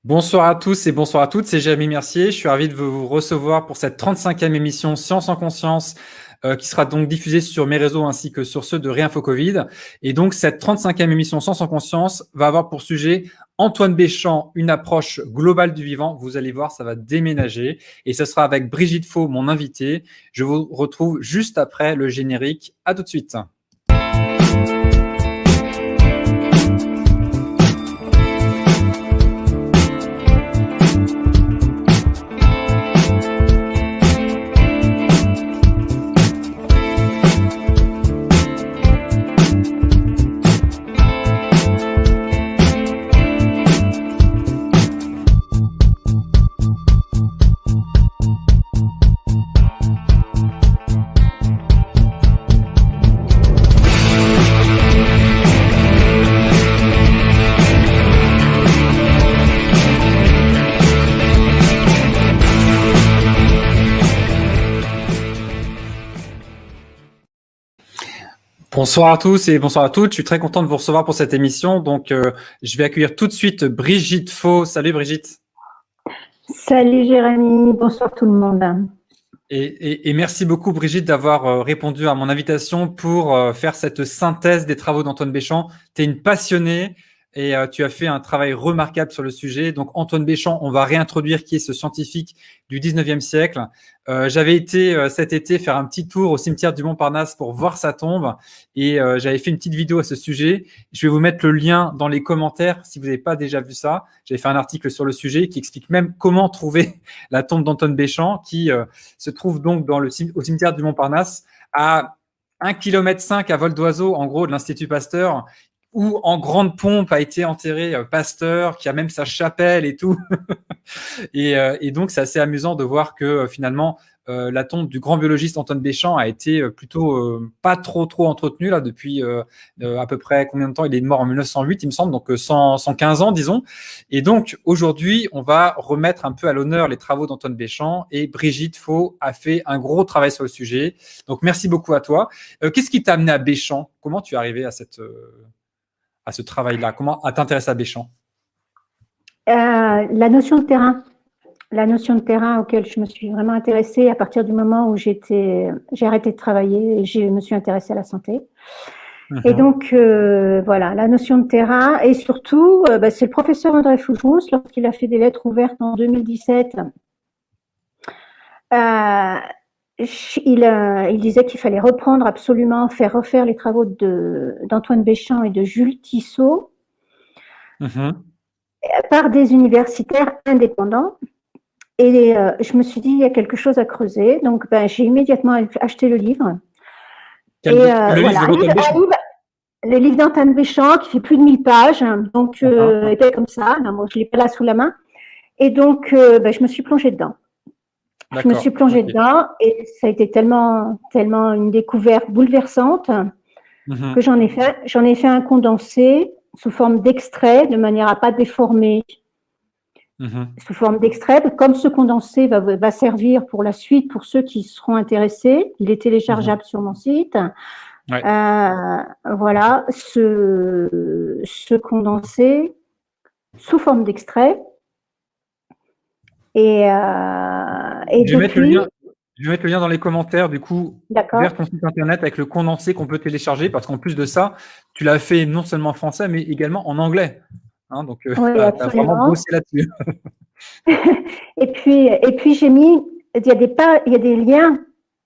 Bonsoir à tous et bonsoir à toutes, c'est Jérémy Mercier. Je suis ravi de vous recevoir pour cette 35e émission Science en conscience qui sera donc diffusée sur mes réseaux ainsi que sur ceux de Réinfo Covid. Et donc cette 35e émission Science en conscience va avoir pour sujet Antoine Béchamp, une approche globale du vivant. Vous allez voir, ça va déménager et ce sera avec Brigitte Faux, mon invitée. Je vous retrouve juste après le générique. À tout de suite. Bonsoir à tous et bonsoir à toutes. Je suis très content de vous recevoir pour cette émission. Donc, je vais accueillir tout de suite Brigitte Faux. Salut Brigitte. Salut Jérémy, bonsoir tout le monde. Et merci beaucoup Brigitte d'avoir répondu à mon invitation pour faire cette synthèse des travaux d'Antoine Béchamp. Tu es une passionnée et tu as fait un travail remarquable sur le sujet. Donc Antoine Béchamp, on va réintroduire qui est ce scientifique du 19e siècle. J'avais été cet été faire un petit tour au cimetière du Montparnasse pour voir sa tombe et j'avais fait une petite vidéo à ce sujet. Je vais vous mettre le lien dans les commentaires si vous n'avez pas déjà vu ça. J'avais fait un article sur le sujet qui explique même comment trouver la tombe d'Antoine Béchamp qui se trouve donc au cimetière du Montparnasse à 1,5 km à vol d'oiseau en gros de l'Institut Pasteur, où en grande pompe a été enterré Pasteur, qui a même sa chapelle et tout. et donc, c'est assez amusant de voir que finalement, la tombe du grand biologiste Antoine Béchamp a été plutôt pas trop entretenue là depuis à peu près combien de temps? Il est mort en 1908, il me semble, donc 115 ans, disons. Et donc, aujourd'hui, on va remettre un peu à l'honneur les travaux d'Antoine Béchamp et Brigitte Faux a fait un gros travail sur le sujet. Donc, merci beaucoup à toi. Qu'est-ce qui t'a amené à Béchamp? Comment tu es arrivé à ce travail-là? Comment à t'intéresser à Béchamp? La notion de terrain auquel je me suis vraiment intéressée à partir du moment où j'ai arrêté de travailler et je me suis intéressée à la santé. Et donc, voilà, la notion de terrain et surtout, c'est le professeur André Fougerousse, lorsqu'il a fait des lettres ouvertes en 2017, il disait qu'il fallait faire refaire les travaux d'Antoine Béchamp et de Jules Tissot par des universitaires indépendants. Et je me suis dit, il y a quelque chose à creuser. Donc, j'ai immédiatement acheté le livre. Le livre d'Antoine Béchamp qui fait plus de 1000 pages. Donc, était comme ça. Non, moi, je ne l'ai pas là sous la main. Et donc, je me suis plongée dedans. Je me suis plongée dedans et ça a été tellement une découverte bouleversante que j'en ai fait un condensé sous forme d'extrait de manière à pas déformer. Sous forme d'extrait, comme ce condensé va servir pour la suite pour ceux qui seront intéressés. Il est téléchargeable sur mon site. Ouais. Voilà, ce condensé sous forme d'extrait. Je vais mettre le lien dans les commentaires, du coup, vers ton site internet avec le condensé qu'on peut télécharger, parce qu'en plus de ça, tu l'as fait non seulement en français, mais également en anglais. Hein, donc, tu as vraiment bossé là-dessus. et puis j'ai mis, il y a des liens,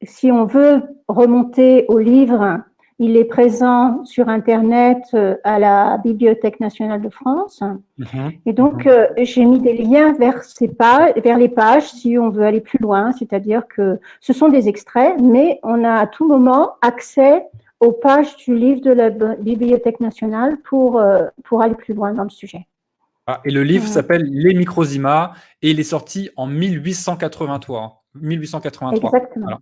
si on veut remonter au livre, il est présent sur Internet à la Bibliothèque nationale de France. Et donc, j'ai mis des liens vers les pages si on veut aller plus loin, c'est-à-dire que ce sont des extraits, mais on a à tout moment accès aux pages du livre de la Bibliothèque nationale pour aller plus loin dans le sujet. Et le livre s'appelle Les Microzymas et il est sorti en 1883. 1883. Exactement. Voilà.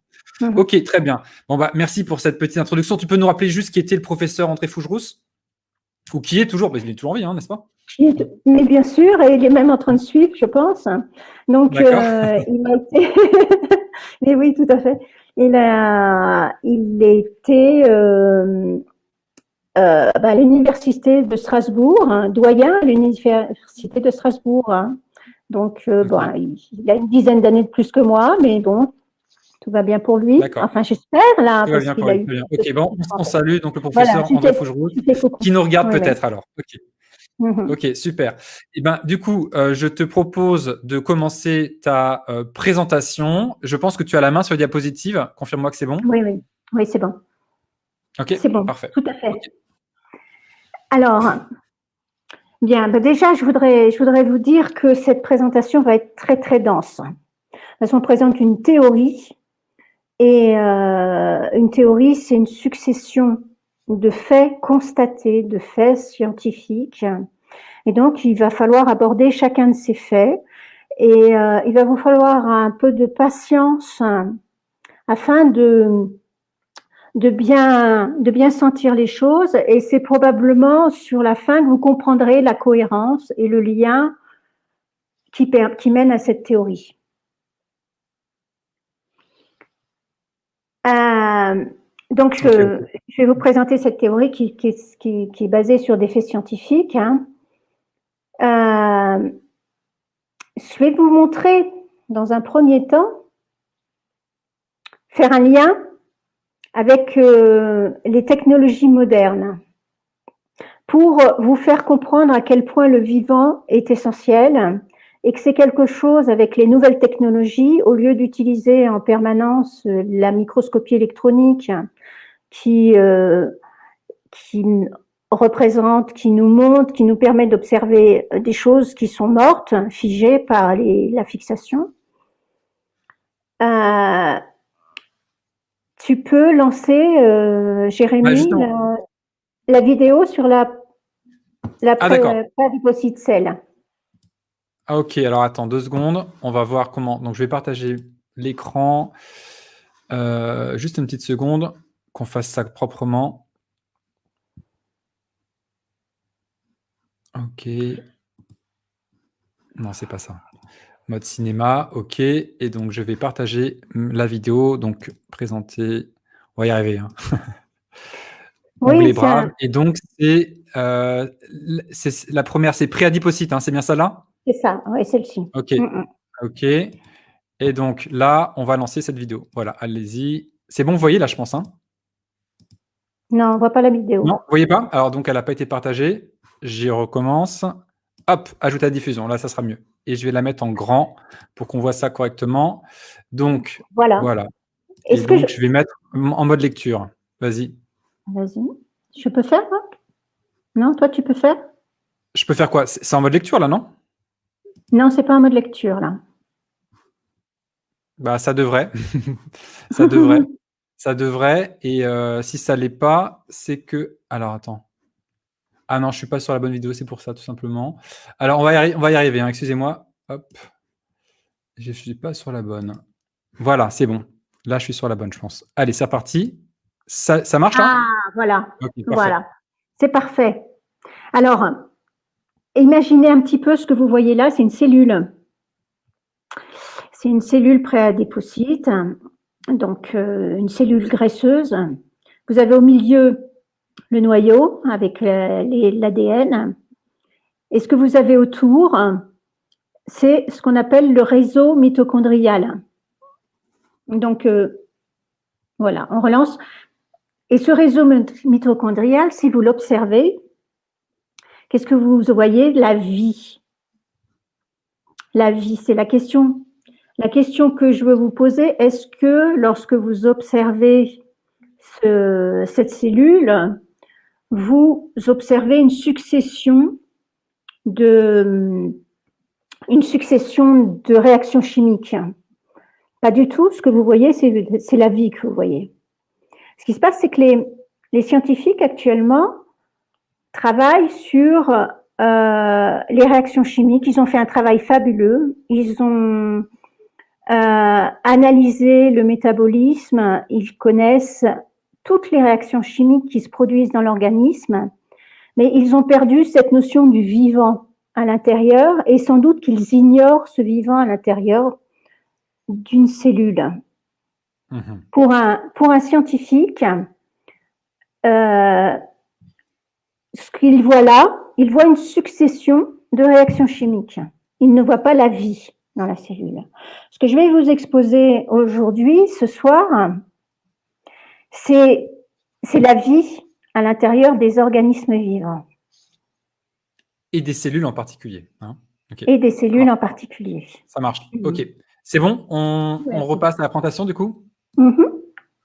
Ok, très bien. Bon, merci pour cette petite introduction. Tu peux nous rappeler juste qui était le professeur André Fougerousse? Ou qui est toujours, il est toujours en vie, hein, n'est-ce pas? Mais bien sûr, et il est même en train de suivre, je pense. Donc, il a été… Mais oui, tout à fait. Il était à l'université de Strasbourg, doyen à l'université de Strasbourg. Donc, bon, il a une dizaine d'années de plus que moi, mais bon, tout va bien pour lui. Enfin, j'espère, là, tout va bien pour lui. Ok, bon, on salue donc le professeur André Fougeroux, qui nous regarde peut-être alors. Ok. Ok, super. Et ben, du coup, je te propose de commencer ta présentation. Je pense que tu as la main sur la diapositive. Confirme-moi que c'est bon. Oui, c'est bon. Ok, c'est bon, parfait. Tout à fait. Okay. Alors, bien, ben déjà, je voudrais vous dire que cette présentation va être très, très dense. Parce qu'on présente une théorie, et une théorie, c'est une succession de faits constatés, de faits scientifiques. Et donc, il va falloir aborder chacun de ces faits. Et il va vous falloir un peu de patience afin de bien sentir les choses. Et c'est probablement sur la fin que vous comprendrez la cohérence et le lien qui mène à cette théorie. Donc, je vais vous présenter cette théorie qui est basée sur des faits scientifiques. Je vais vous montrer, dans un premier temps, faire un lien avec les technologies modernes pour vous faire comprendre à quel point le vivant est essentiel et que c'est quelque chose avec les nouvelles technologies, au lieu d'utiliser en permanence la microscopie électronique qui représente, qui nous montre, qui nous permet d'observer des choses qui sont mortes, figées par la fixation. Tu peux lancer, Jérémy, la vidéo sur la adipocyte cell. Ah, ok, alors attends 2 secondes. On va voir comment. Donc, je vais partager l'écran. Juste une petite seconde, qu'on fasse ça proprement. Ok. Non, c'est pas ça. Mode cinéma, ok. Et donc, je vais partager la vidéo. Donc, présenter. On va y arriver. Hein. Onglet brave. Et donc, c'est la première, c'est préadipocyte, hein, c'est bien ça là? C'est ça, oui, celle-ci. Ok. Ok. Et donc là, on va lancer cette vidéo. Voilà, allez-y. C'est bon, vous voyez là, je pense. Hein? Non, on ne voit pas la vidéo. Non, vous voyez pas? Alors donc, elle n'a pas été partagée. J'y recommence. Hop, ajouter à diffusion. Là, ça sera mieux. Et je vais la mettre en grand pour qu'on voit ça correctement. Donc, voilà. Et donc, je vais mettre en mode lecture. Vas-y. Vas-y. Je peux faire, hein? Non, toi, tu peux faire? Je peux faire quoi? C'est en mode lecture, là, non? Non, c'est pas en mode lecture, là. Bah, ça devrait. Ça devrait. Ça devrait. Et si ça ne l'est pas, c'est que... Alors, attends. Ah non, je ne suis pas sur la bonne vidéo, c'est pour ça, tout simplement. Alors, on va y arriver, hein, excusez-moi. Hop. Je ne suis pas sur la bonne. Voilà, c'est bon. Là, je suis sur la bonne, je pense. Allez, c'est reparti. Ça marche, là? Ah, voilà. Okay, voilà. C'est parfait. Alors, imaginez un petit peu ce que vous voyez là, c'est une cellule. C'est une cellule préadipocyte, donc une cellule graisseuse. Vous avez au milieu le noyau avec l'ADN. Et ce que vous avez autour, c'est ce qu'on appelle le réseau mitochondrial. Donc, voilà, on relance. Et ce réseau mitochondrial, si vous l'observez, qu'est-ce que vous voyez? La vie. La vie, c'est la question. La question que je veux vous poser, est-ce que lorsque vous observez cette cellule, vous observez une succession de réactions chimiques? Pas du tout. Ce que vous voyez, c'est la vie que vous voyez. Ce qui se passe, c'est que les scientifiques actuellement travaillent sur les réactions chimiques. Ils ont fait un travail fabuleux. Ils ont analysé le métabolisme. Ils connaissent toutes les réactions chimiques qui se produisent dans l'organisme, mais ils ont perdu cette notion du vivant à l'intérieur et sans doute qu'ils ignorent ce vivant à l'intérieur d'une cellule. Pour un scientifique, ce qu'il voit là, il voit une succession de réactions chimiques. il ne voit pas la vie dans la cellule. Ce que je vais vous exposer aujourd'hui, ce soir, c'est la vie à l'intérieur des organismes vivants. Et des cellules en particulier. Hein. Okay. Et des cellules en particulier. Ça marche. OK. C'est bon? On repasse à la présentation du coup?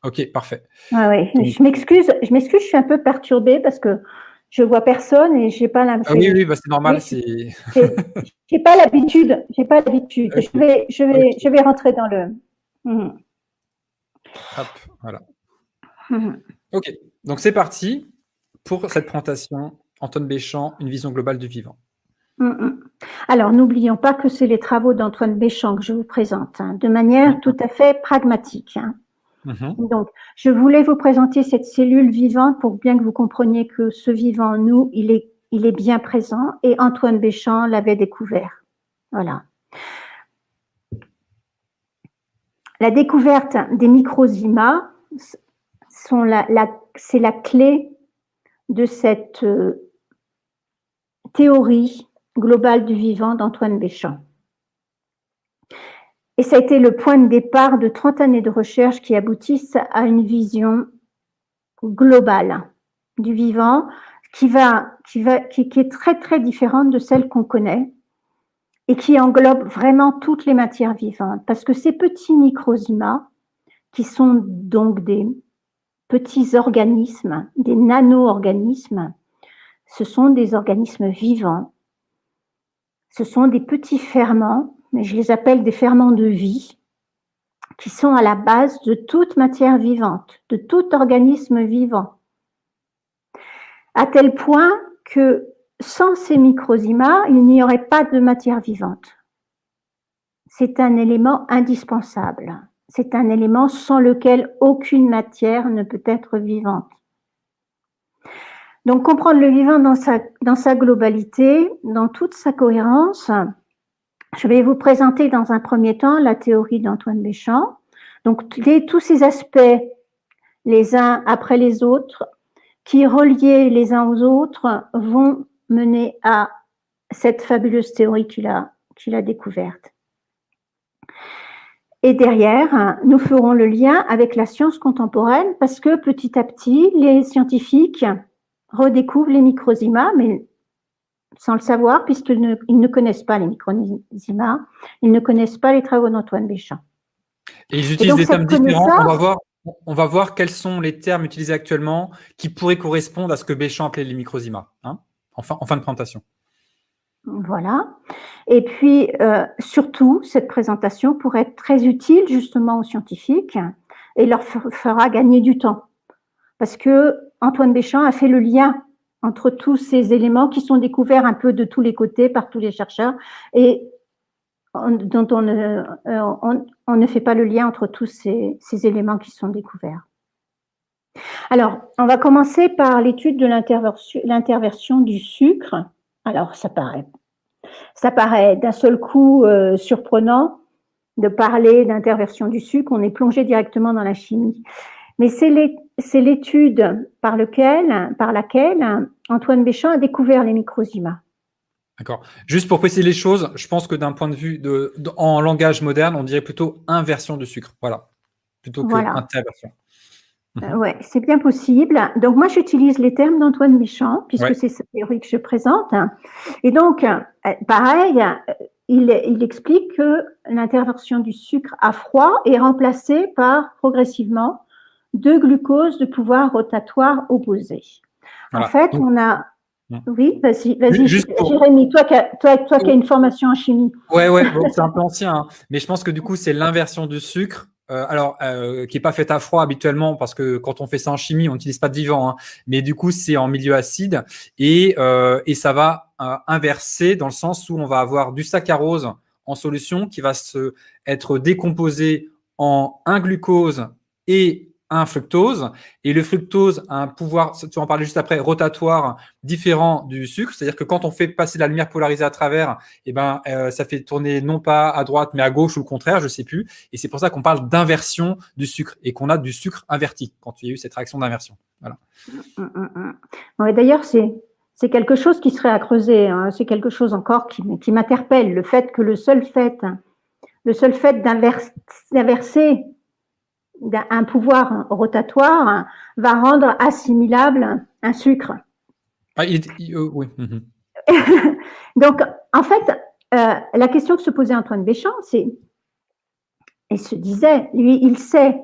OK, parfait. Ah ouais. Donc, je m'excuse, je suis un peu perturbée parce que je vois personne et j'ai pas l'impression. Ah oui, bah, c'est normal. J'ai pas l'habitude. Okay. Je vais rentrer dans le. Hop, voilà. OK, donc c'est parti pour cette présentation. Antoine Béchamp, une vision globale du vivant. Alors, n'oublions pas que c'est les travaux d'Antoine Béchamp que je vous présente, hein, de manière tout à fait pragmatique. Hein. Donc, je voulais vous présenter cette cellule vivante pour bien que vous compreniez que ce vivant, nous, il est bien présent et Antoine Béchamp l'avait découvert. Voilà. La découverte des microzymas, c'est la clé de cette théorie globale du vivant d'Antoine Béchamp. Et ça a été le point de départ de 30 années de recherche qui aboutissent à une vision globale du vivant qui est très, très différente de celle qu'on connaît et qui englobe vraiment toutes les matières vivantes. Parce que ces petits microzymas, qui sont donc des petits organismes, des nano-organismes, ce sont des organismes vivants. Ce sont des petits ferments, mais je les appelle des ferments de vie, qui sont à la base de toute matière vivante, de tout organisme vivant. À tel point que sans ces microzymas, il n'y aurait pas de matière vivante. C'est un élément indispensable. C'est un élément sans lequel aucune matière ne peut être vivante. Donc, comprendre le vivant dans sa globalité, dans toute sa cohérence, je vais vous présenter dans un premier temps la théorie d'Antoine Béchamp. Donc, tous ces aspects, les uns après les autres, qui, reliés les uns aux autres, vont mener à cette fabuleuse théorie qu'il a découverte. Et derrière, nous ferons le lien avec la science contemporaine parce que petit à petit, les scientifiques redécouvrent les microzymas, mais sans le savoir, puisqu'ils ne connaissent pas les microzymas, ils ne connaissent pas les travaux d'Antoine Béchamp. Et ils utilisent des termes différents. On va voir quels sont les termes utilisés actuellement qui pourraient correspondre à ce que Béchamp appelait les microzymas, hein, en fin de présentation. Voilà. Et puis, surtout, cette présentation pourrait être très utile justement aux scientifiques et leur fera gagner du temps. Parce que Antoine Béchamp a fait le lien entre tous ces éléments qui sont découverts un peu de tous les côtés par tous les chercheurs et dont on ne fait pas le lien entre tous ces éléments qui sont découverts. Alors, on va commencer par l'étude de l'interversion du sucre. Alors, ça paraît d'un seul coup surprenant de parler d'interversion du sucre, on est plongé directement dans la chimie. Mais c'est l'étude par laquelle Antoine Béchamp a découvert les microzymas. D'accord. Juste pour préciser les choses, je pense que d'un point de vue en langage moderne, on dirait plutôt inversion du sucre. Voilà. Plutôt que interversion. Ouais, c'est bien possible. Donc, moi, j'utilise les termes d'Antoine Béchamp, puisque c'est sa théorie que je présente. Et donc, pareil, il explique que l'interversion du sucre à froid est remplacée par, progressivement, 2 glucoses de pouvoir rotatoire opposés. Voilà. En fait, on a... Oui, vas-y, Jérémy, toi qui as une formation en chimie. Ouais, bon, c'est un peu ancien, hein, mais je pense que du coup, c'est l'inversion du sucre. Qui n'est pas faite à froid habituellement, parce que quand on fait ça en chimie, on n'utilise pas de vivant, hein, mais du coup, c'est en milieu acide et ça va inverser dans le sens où on va avoir du saccharose en solution qui va être décomposé en un glucose et un fructose, et le fructose a un pouvoir, tu vas en parler juste après, rotatoire différent du sucre, c'est-à-dire que quand on fait passer la lumière polarisée à travers, ça fait tourner non pas à droite mais à gauche ou le contraire, je ne sais plus, et c'est pour ça qu'on parle d'inversion du sucre et qu'on a du sucre inverti quand il y a eu cette réaction d'inversion. Voilà. Ouais, d'ailleurs, c'est c'est quelque chose qui serait à creuser, hein. C'est quelque chose encore qui m'interpelle, le fait que le seul fait d'inverser un pouvoir rotatoire va rendre assimilable un sucre. Ah, oui. Donc, en fait, la question que se posait Antoine Béchamp, il se disait, lui, il sait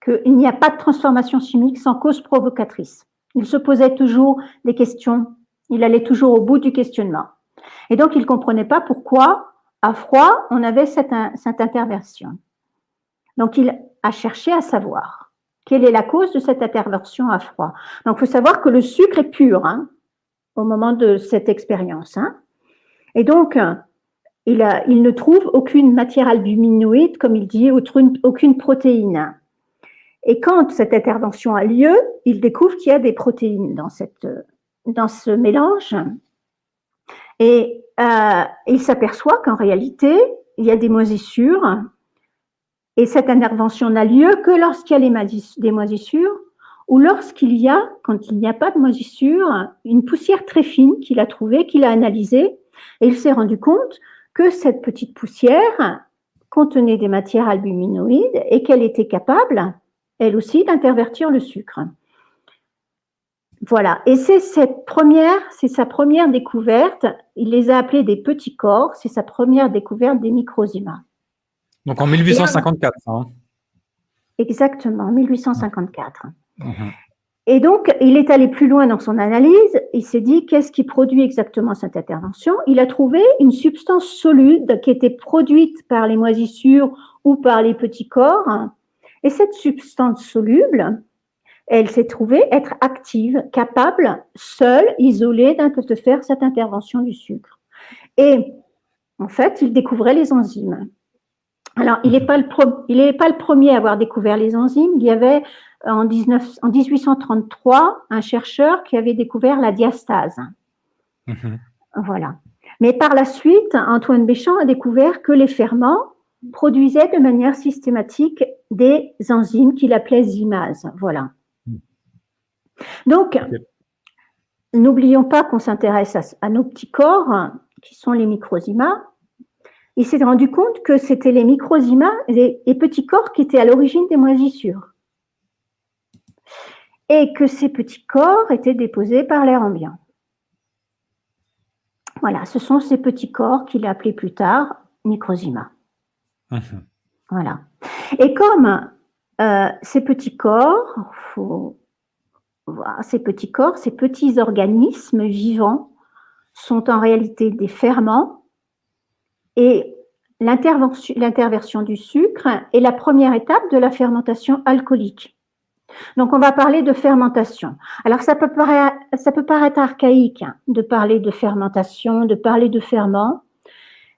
qu'il n'y a pas de transformation chimique sans cause provocatrice. Il se posait toujours des questions, il allait toujours au bout du questionnement. Et donc, il ne comprenait pas pourquoi, à froid, on avait cette interversion. Donc, il a cherché à savoir quelle est la cause de cette interversion à froid. Donc, il faut savoir que le sucre est pur, hein, au moment de cette expérience, hein. Et donc, il ne trouve aucune matière albuminoïde, comme il dit, aucune protéine. Et quand cette intervention a lieu, il découvre qu'il y a des protéines dans ce mélange. Et il s'aperçoit qu'en réalité, il y a des moisissures. Et cette intervention n'a lieu que lorsqu'il y a des moisissures ou lorsqu'il y a, quand il n'y a pas de moisissures, une poussière très fine qu'il a trouvée, qu'il a analysée. Et il s'est rendu compte que cette petite poussière contenait des matières albuminoïdes et qu'elle était capable, elle aussi, d'intervertir le sucre. Voilà. Et c'est sa première découverte. Il les a appelés des petits corps. C'est sa première découverte des microzymas. Donc en 1854. Hein. Exactement, 1854. Et donc, il est allé plus loin dans son analyse. Il s'est dit, qu'est-ce qui produit exactement cette intervention? Il a trouvé une substance solide qui était produite par les moisissures ou par les petits corps. Et cette substance soluble, elle s'est trouvée être active, capable, seule, isolée, de faire cette intervention du sucre. Et en fait, il découvrait les enzymes. Alors, il n'est pas le premier à avoir découvert les enzymes. Il y avait en 1833 un chercheur qui avait découvert la diastase. Voilà. Mais par la suite, Antoine Béchamp a découvert que les ferments produisaient de manière systématique des enzymes qu'il appelait zymases. Voilà. Donc, n'oublions pas qu'on s'intéresse à nos petits corps, qui sont les microzymas. Il s'est rendu compte que c'était les microzymas, les petits corps qui étaient à l'origine des moisissures. Et que ces petits corps étaient déposés par l'air ambiant. Voilà, ce sont ces petits corps qu'il a appelés plus tard microzymas. Voilà. Et comme ces petits corps, ces petits organismes vivants sont en réalité des ferments. Et l'interversion du sucre est la première étape de la fermentation alcoolique. Donc, on va parler de fermentation. Alors, ça peut paraître archaïque de parler de fermentation, de parler de ferment,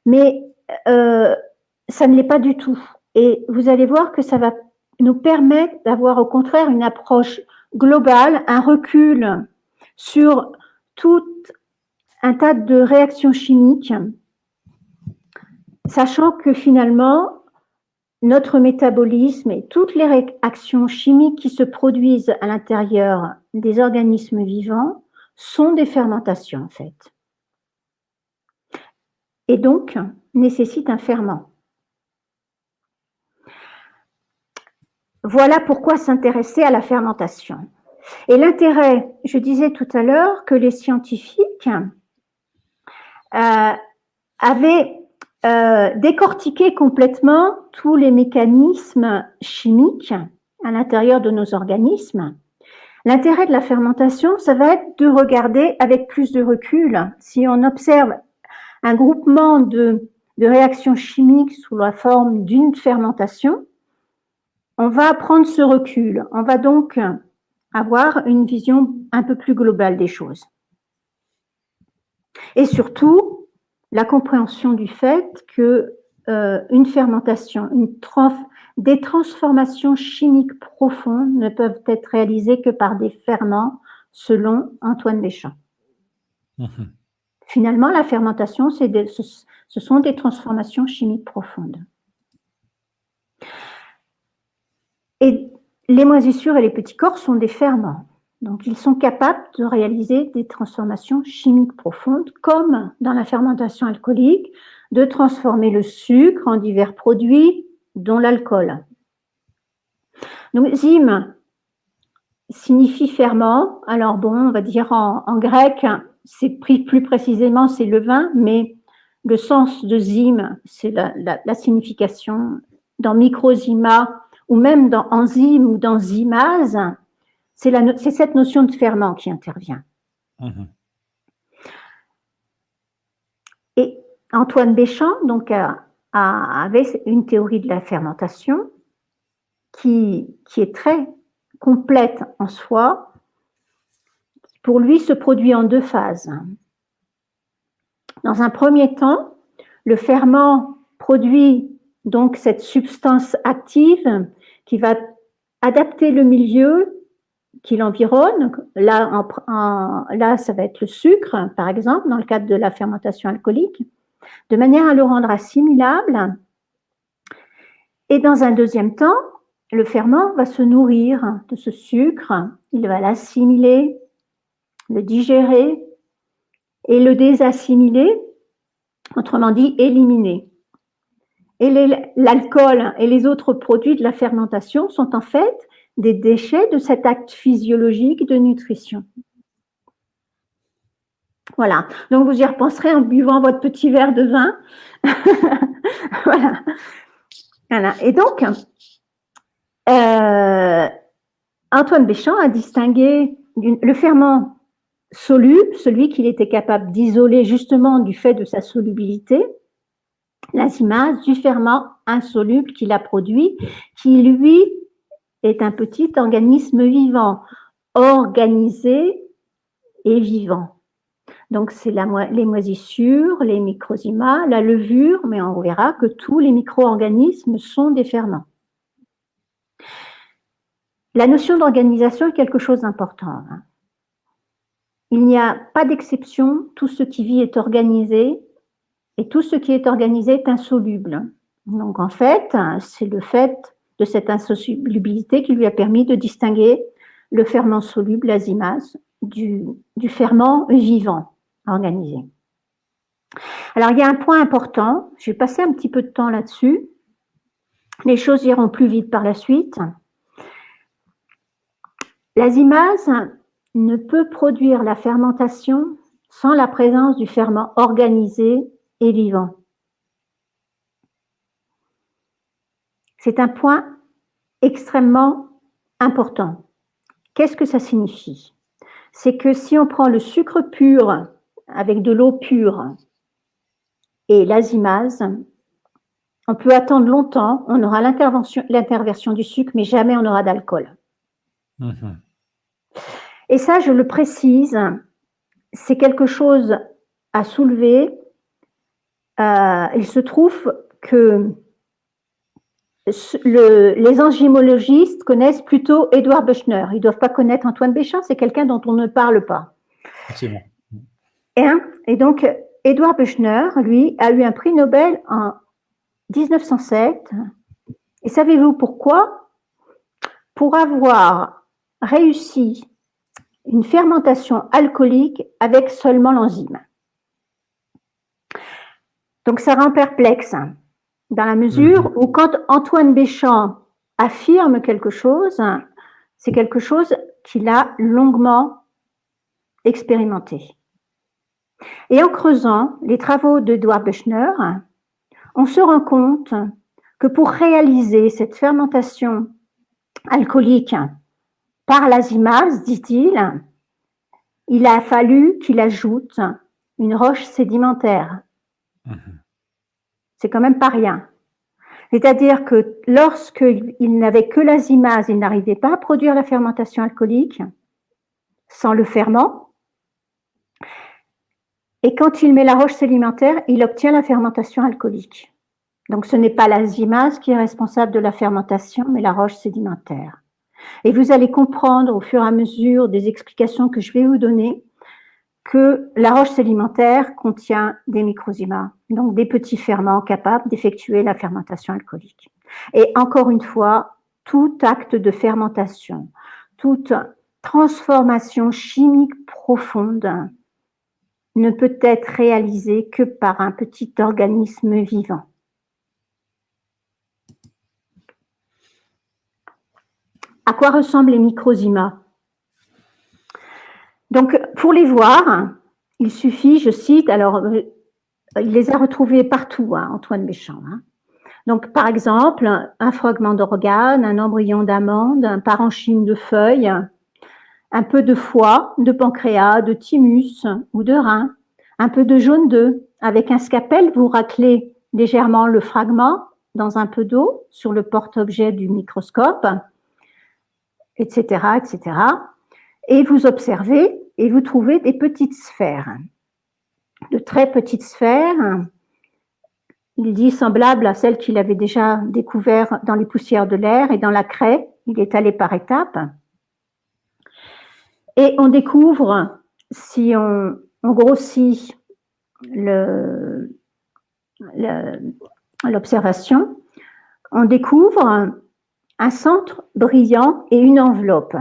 mais ça ne l'est pas du tout. Et vous allez voir que ça va nous permettre d'avoir au contraire une approche globale, un recul sur tout un tas de réactions chimiques, sachant que finalement, notre métabolisme et toutes les réactions chimiques qui se produisent à l'intérieur des organismes vivants sont des fermentations en fait. Et donc, nécessitent un ferment. Voilà pourquoi s'intéresser à la fermentation. Et l'intérêt, je disais tout à l'heure que les scientifiques avaient décortiquer complètement tous les mécanismes chimiques à l'intérieur de nos organismes. L'intérêt de la fermentation, ça va être de regarder avec plus de recul. Si on observe un groupement de réactions chimiques sous la forme d'une fermentation, on va prendre ce recul. On va donc avoir une vision un peu plus globale des choses. Et surtout, la compréhension du fait que une fermentation, des transformations chimiques profondes ne peuvent être réalisées que par des ferments, selon Antoine Béchamp. Finalement, la fermentation, ce sont des transformations chimiques profondes. Et les moisissures et les petits corps sont des ferments. Donc, ils sont capables de réaliser des transformations chimiques profondes, comme dans la fermentation alcoolique, de transformer le sucre en divers produits, dont l'alcool. Donc, zyme signifie ferment. Alors bon, on va dire en grec, c'est plus précisément, c'est levain, mais le sens de zyme, c'est la signification dans microzyma ou même dans enzyme ou dans zymase, c'est cette notion de ferment qui intervient. Mmh. Et Antoine Béchamp donc, avait une théorie de la fermentation qui est très complète en soi. Pour lui, se produit en deux phases. Dans un premier temps, le ferment produit donc cette substance active qui va adapter le milieu qui l'environne. Là, ça va être le sucre, par exemple, dans le cadre de la fermentation alcoolique, de manière à le rendre assimilable. Et dans un deuxième temps, le ferment va se nourrir de ce sucre, il va l'assimiler, le digérer et le désassimiler, autrement dit éliminer. Et l'alcool et les autres produits de la fermentation sont en fait des déchets de cet acte physiologique de nutrition. Voilà, donc vous y repenserez en buvant votre petit verre de vin. Voilà. Et donc, Antoine Béchamp a distingué le ferment soluble, celui qu'il était capable d'isoler justement du fait de sa solubilité, l'azymase, du ferment insoluble qu'il a produit, qui lui est un petit organisme vivant, organisé et vivant. Donc, c'est les moisissures, les microzymas, la levure, mais on verra que tous les micro-organismes sont des ferments. La notion d'organisation est quelque chose d'important. Il n'y a pas d'exception, tout ce qui vit est organisé, et tout ce qui est organisé est insoluble. Donc, en fait, c'est le fait de cette insolubilité qui lui a permis de distinguer le ferment soluble, l'azymase, du ferment vivant, organisé. Alors, il y a un point important, je vais passer un petit peu de temps là-dessus. Les choses iront plus vite par la suite. L'azymase ne peut produire la fermentation sans la présence du ferment organisé et vivant. C'est un point extrêmement important. Qu'est-ce que ça signifie? C'est que si on prend le sucre pur avec de l'eau pure et l'azymase, on peut attendre longtemps, on aura l'interversion du sucre, mais jamais on aura d'alcool. Mmh. Et ça, je le précise, c'est quelque chose à soulever. Il se trouve que les enzymologistes connaissent plutôt Edouard Buchner. Ils ne doivent pas connaître Antoine Béchamp, c'est quelqu'un dont on ne parle pas. Absolument. Et donc, Edouard Buchner, lui, a eu un prix Nobel en 1907. Et savez-vous pourquoi? Pour avoir réussi une fermentation alcoolique avec seulement l'enzyme. Donc, ça rend perplexe, dans la mesure où quand Antoine Béchamp affirme quelque chose, c'est quelque chose qu'il a longuement expérimenté. Et en creusant les travaux d'Edouard Buchner, on se rend compte que pour réaliser cette fermentation alcoolique par l'azymase, dit-il, il a fallu qu'il ajoute une roche sédimentaire. C'est quand même pas rien. C'est-à-dire que lorsqu'il n'avait que l'azymase, il n'arrivait pas à produire la fermentation alcoolique sans le ferment. Et quand il met la roche sédimentaire, il obtient la fermentation alcoolique. Donc ce n'est pas l'azymase qui est responsable de la fermentation, mais la roche sédimentaire. Et vous allez comprendre au fur et à mesure des explications que je vais vous donner que la roche sédimentaire contient des microzymas, donc des petits ferments capables d'effectuer la fermentation alcoolique. Et encore une fois, tout acte de fermentation, toute transformation chimique profonde ne peut être réalisée que par un petit organisme vivant. À quoi ressemblent les microzymas? Donc, pour les voir, il suffit, je cite, alors, il les a retrouvés partout, hein, Antoine Béchamp. Hein. Donc, par exemple, un fragment d'organe, un embryon d'amande, un parenchyme de feuilles, un peu de foie, de pancréas, de thymus ou de rein, un peu de jaune d'œuf. Avec un scalpel, vous raclez légèrement le fragment dans un peu d'eau sur le porte-objet du microscope, etc., etc. Et vous observez et vous trouvez des petites sphères, de très petites sphères. Il dit semblables à celles qu'il avait déjà découvertes dans les poussières de l'air et dans la craie. Il est allé par étapes. Et on découvre, si on grossit l'observation, on découvre un centre brillant et une enveloppe.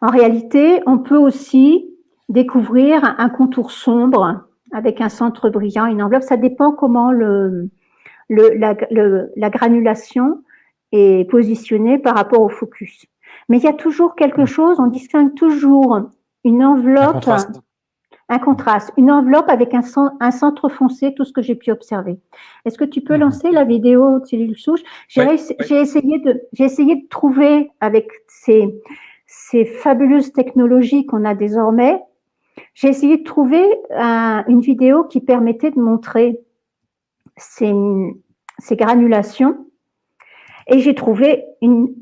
En réalité, on peut aussi découvrir un contour sombre avec un centre brillant et une enveloppe. Ça dépend comment la granulation est positionnée par rapport au focus. Mais il y a toujours quelque chose, on distingue toujours une enveloppe, un contraste, une enveloppe avec un centre foncé, tout ce que j'ai pu observer. Est-ce que tu peux lancer la vidéo de cellules souches? J'ai essayé de trouver avec ces fabuleuses technologies qu'on a désormais, j'ai essayé de trouver une vidéo qui permettait de montrer ces granulations et j'ai trouvé une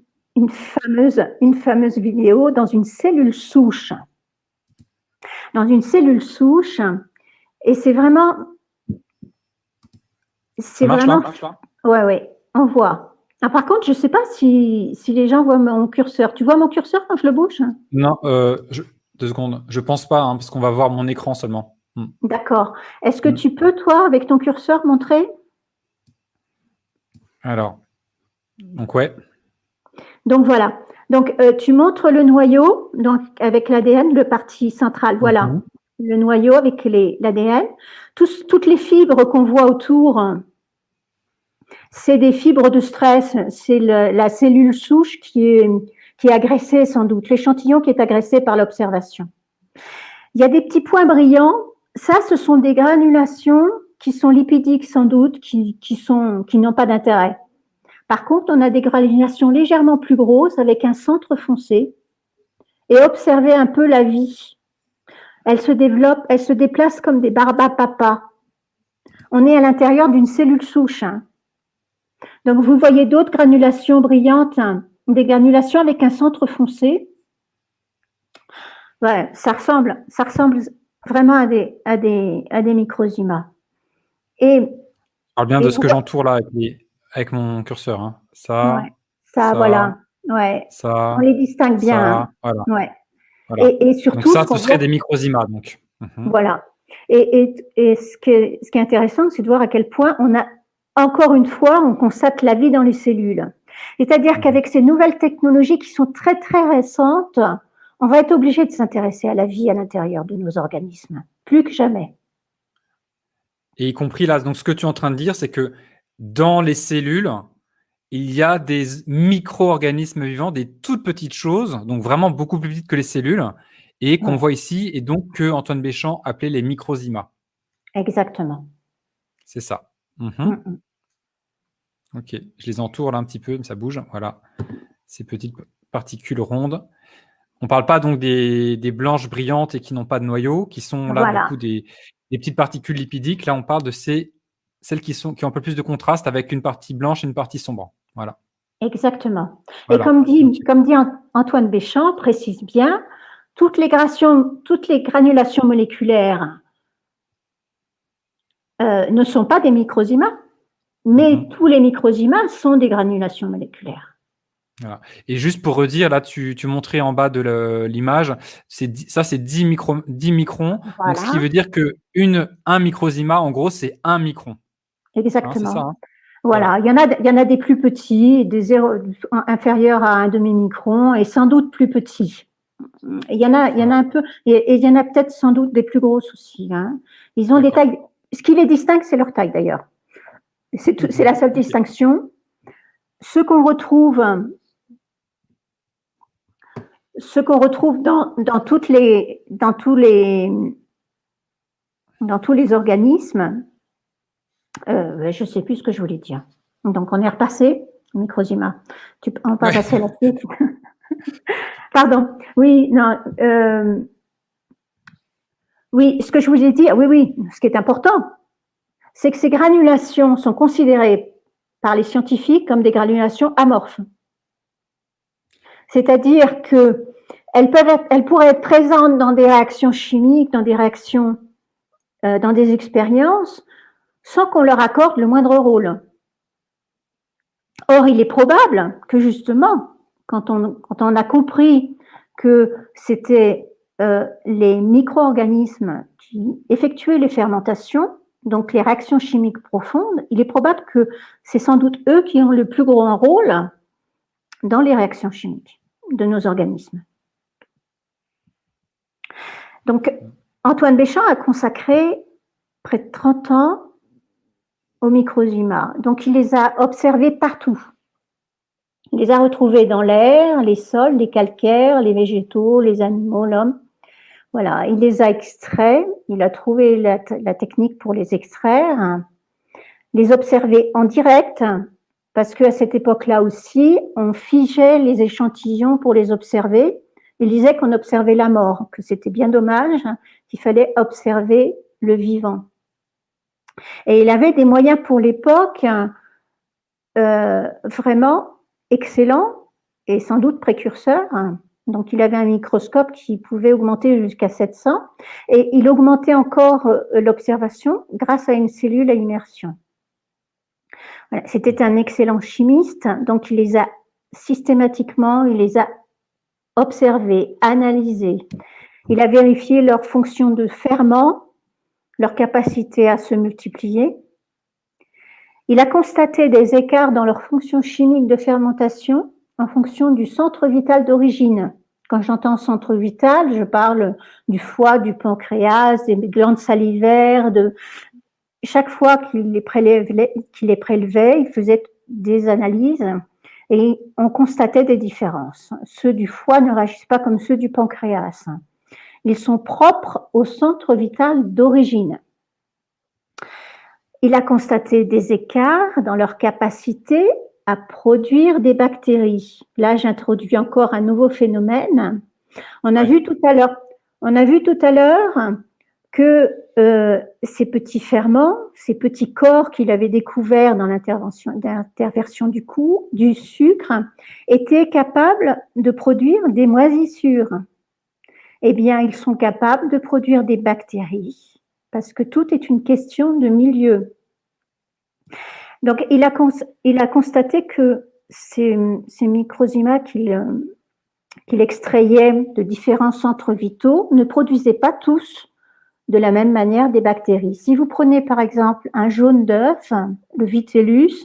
fameuse vidéo dans une cellule souche. Dans une cellule souche, et c'est vraiment... marche là. Ouais, on voit. Ah, par contre, je ne sais pas si les gens voient mon curseur. Tu vois mon curseur quand je le bouge? Non, 2 secondes. Je pense pas, hein, parce qu'on va voir mon écran seulement. D'accord. Est-ce que tu peux, toi, avec ton curseur, montrer? Alors, donc ouais. Donc voilà. Donc tu montres le noyau, donc avec l'ADN, le partie centrale. Voilà, le noyau avec l'ADN. Toutes les fibres qu'on voit autour, c'est des fibres de stress. C'est la cellule souche qui est agressée sans doute, l'échantillon qui est agressé par l'observation. Il y a des petits points brillants. Ça, ce sont des granulations qui sont lipidiques sans doute, qui n'ont pas d'intérêt. Par contre, on a des granulations légèrement plus grosses avec un centre foncé et observez un peu la vie. Elle se développe, elle se déplace comme des barbapapas. On est à l'intérieur d'une cellule souche. Donc, vous voyez d'autres granulations brillantes, des granulations avec un centre foncé. Ouais, ça ressemble vraiment à des microzymas. Je parle bien de ce que j'entoure là avec mon curseur. Hein. Ça, voilà. Ouais. Ça, on les distingue bien. Ça, hein. voilà. Ouais. Voilà. Et surtout, donc ça, ce serait des microzymas. Donc. Voilà. Et ce qui est intéressant, c'est de voir à quel point encore une fois, on constate la vie dans les cellules. C'est-à-dire qu'avec ces nouvelles technologies qui sont très, très récentes, on va être obligé de s'intéresser à la vie à l'intérieur de nos organismes, plus que jamais. Et y compris là, donc ce que tu es en train de dire, c'est que dans les cellules, il y a des micro-organismes vivants, des toutes petites choses, donc vraiment beaucoup plus petites que les cellules, et qu'on voit ici, et donc que Antoine Béchamp appelait les microzymas. Exactement. C'est ça. Ok, je les entoure là un petit peu, ça bouge. Voilà, ces petites particules rondes. On ne parle pas donc des blanches brillantes et qui n'ont pas de noyau, qui sont là du coup des petites particules lipidiques. Là, on parle de celles qui ont un peu plus de contraste avec une partie blanche et une partie sombre. Voilà. Exactement. Voilà. Et comme dit Antoine Béchamp, précise bien, toutes les granulations moléculaires ne sont pas des microzymas, mais tous les microzymas sont des granulations moléculaires. Voilà. Et juste pour redire, là, tu montrais en bas de l'image, ça c'est 10 microns. Voilà. Donc, ce qui veut dire qu'un microzyma, en gros, c'est 1 micron. Exactement. Hein, c'est ça, hein. Voilà. Il y en a des plus petits, inférieurs à un demi-micron et sans doute plus petits. Il y en a un peu, et il y en a peut-être sans doute des plus grosses aussi. Hein. Ils ont des tailles. Ce qui les distingue, c'est leur taille d'ailleurs. C'est la seule distinction. Ce qu'on retrouve dans tous les organismes, je ne sais plus ce que je voulais dire. Donc on est repassé, Microzima. On va passer à la suite. Pardon. Oui, non. Oui, ce que je vous ai dit, oui, ce qui est important, c'est que ces granulations sont considérées par les scientifiques comme des granulations amorphes. C'est-à-dire qu'elles pourraient être présentes dans des réactions chimiques, dans des réactions, dans des expériences, sans qu'on leur accorde le moindre rôle. Or, il est probable que justement, quand on a compris que c'était les micro-organismes qui effectuaient les fermentations, donc les réactions chimiques profondes, il est probable que c'est sans doute eux qui ont le plus gros rôle dans les réactions chimiques de nos organismes. Donc, Antoine Béchamp a consacré près de 30 ans aux Microzima. Donc, il les a observés partout. Il les a retrouvés dans l'air, les sols, les calcaires, les végétaux, les animaux, l'homme. Voilà, il les a extraits, il a trouvé la technique pour les extraire, les observer en direct, parce qu'à cette époque-là aussi, on figeait les échantillons pour les observer. Il disait qu'on observait la mort, que c'était bien dommage, qu'il fallait observer le vivant. Et il avait des moyens pour l'époque vraiment excellents et sans doute précurseurs. Donc, il avait un microscope qui pouvait augmenter jusqu'à 700 et il augmentait encore l'observation grâce à une cellule à immersion. Voilà. C'était un excellent chimiste, donc il les a systématiquement, il les a observés, analysés. Il a vérifié leur fonction de ferment, leur capacité à se multiplier. Il a constaté des écarts dans leur fonction chimique de fermentation en fonction du centre vital d'origine. Quand j'entends centre vital, je parle du foie, du pancréas, des glandes salivaires. Chaque fois qu'il les prélevait, il faisait des analyses et on constatait des différences. Ceux du foie ne réagissent pas comme ceux du pancréas. Ils sont propres au centre vital d'origine. Il a constaté des écarts dans leur capacité à produire des bactéries. Là, j'introduis encore un nouveau phénomène. On a vu tout à l'heure que ces petits ferments, ces petits corps qu'il avait découverts dans l'interversion du sucre, étaient capables de produire des moisissures. Eh bien, ils sont capables de produire des bactéries, parce que tout est une question de milieu. Donc, il a constaté que ces Microzima qu'il extrayait de différents centres vitaux ne produisaient pas tous de la même manière des bactéries. Si vous prenez par exemple un jaune d'œuf, le vitellus,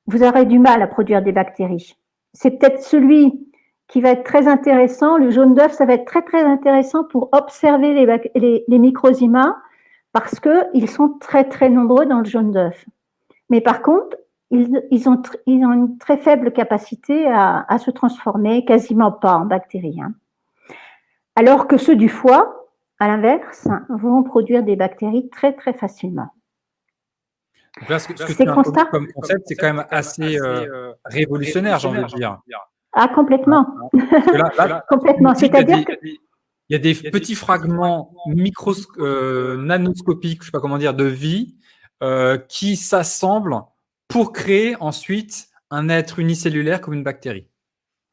vous aurez du mal à produire des bactéries. C'est peut-être celui qui va être très intéressant, le jaune d'œuf, ça va être très très intéressant pour observer les Microzima parce qu'ils sont très très nombreux dans le jaune d'œuf. Mais par contre, ils ont une très faible capacité à se transformer, quasiment pas en bactéries. Hein. Alors que ceux du foie, à l'inverse, vont produire des bactéries très très facilement. Donc là, ce que tu as comme concept, c'est quand même assez révolutionnaire, j'ai envie de dire. Ah, complètement. Là, complètement. C'est-à-dire que il y a des petits fragments nanoscopiques, je ne sais pas comment dire, de vie qui s'assemblent pour créer ensuite un être unicellulaire comme une bactérie.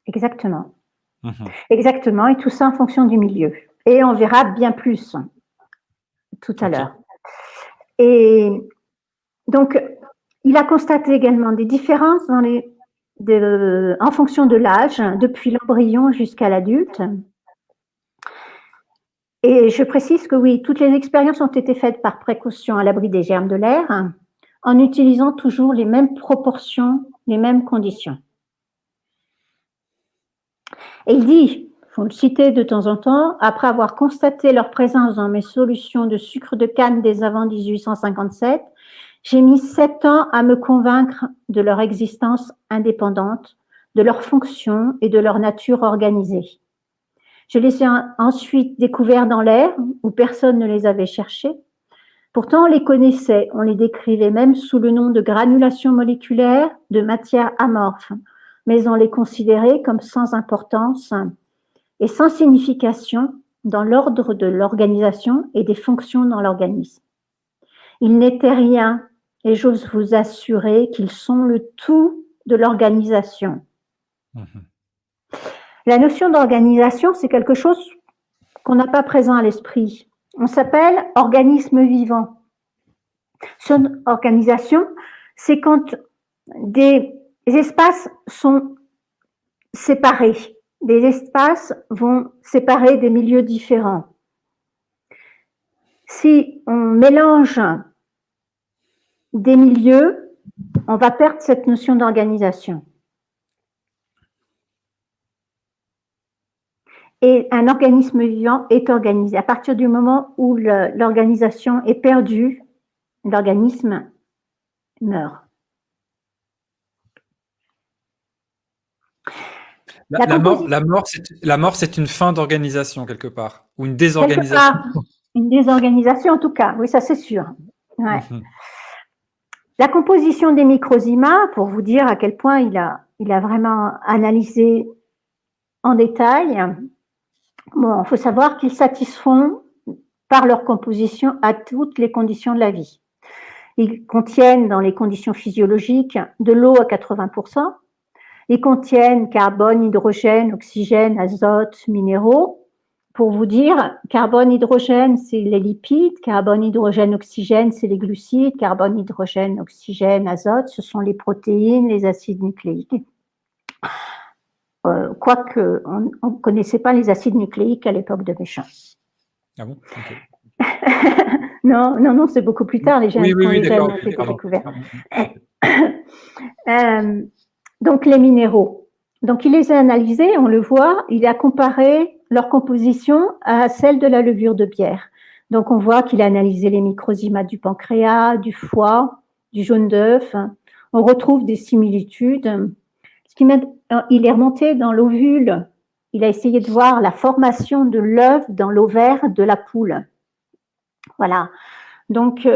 Exactement. Exactement, et tout ça en fonction du milieu. Et on verra bien plus tout à l'heure. Et donc, il a constaté également des différences en fonction de l'âge, depuis l'embryon jusqu'à l'adulte. Et je précise que oui, toutes les expériences ont été faites par précaution à l'abri des germes de l'air, en utilisant toujours les mêmes proportions, les mêmes conditions. Et il dit, faut le citer de temps en temps, après avoir constaté leur présence dans mes solutions de sucre de canne dès avant 1857, j'ai mis 7 ans à me convaincre de leur existence indépendante, de leur fonction et de leur nature organisée. Je les ai ensuite découverts dans l'air, où personne ne les avait cherchés. Pourtant, on les connaissait, on les décrivait même sous le nom de granulation moléculaire, de matière amorphe, mais on les considérait comme sans importance et sans signification dans l'ordre de l'organisation et des fonctions dans l'organisme. Ils n'étaient rien, et j'ose vous assurer qu'ils sont le tout de l'organisation. La notion d'organisation, c'est quelque chose qu'on n'a pas présent à l'esprit. On s'appelle organisme vivant. Son organisation, c'est quand des espaces sont séparés. Des espaces vont séparer des milieux différents. Si on mélange des milieux, on va perdre cette notion d'organisation. Et un organisme vivant est organisé. À partir du moment où l'organisation est perdue, l'organisme meurt. La mort, c'est une fin d'organisation quelque part, ou une désorganisation. Une désorganisation en tout cas, oui, ça c'est sûr. Ouais. La composition des microzymas, pour vous dire à quel point il a vraiment analysé en détail. Bon, il faut savoir qu'ils satisfont par leur composition à toutes les conditions de la vie. Ils contiennent dans les conditions physiologiques de l'eau à 80%. Ils contiennent carbone, hydrogène, oxygène, azote, minéraux. Pour vous dire, carbone, hydrogène, c'est les lipides, carbone, hydrogène, oxygène, c'est les glucides, carbone, hydrogène, oxygène, azote, ce sont les protéines, les acides nucléiques. Quoique, on ne connaissait pas les acides nucléiques à l'époque de Béchamp. Ah bon? Okay. Non, c'est beaucoup plus tard, les gènes ont été découverts. Donc, les minéraux. Donc, il les a analysés, on le voit, il a comparé leur composition à celle de la levure de bière. Donc, on voit qu'il a analysé les microzymas du pancréas, du foie, du jaune d'œuf. On retrouve des similitudes. Il est remonté dans l'ovule. Il a essayé de voir la formation de l'œuf dans l'ovaire de la poule. Voilà. Donc,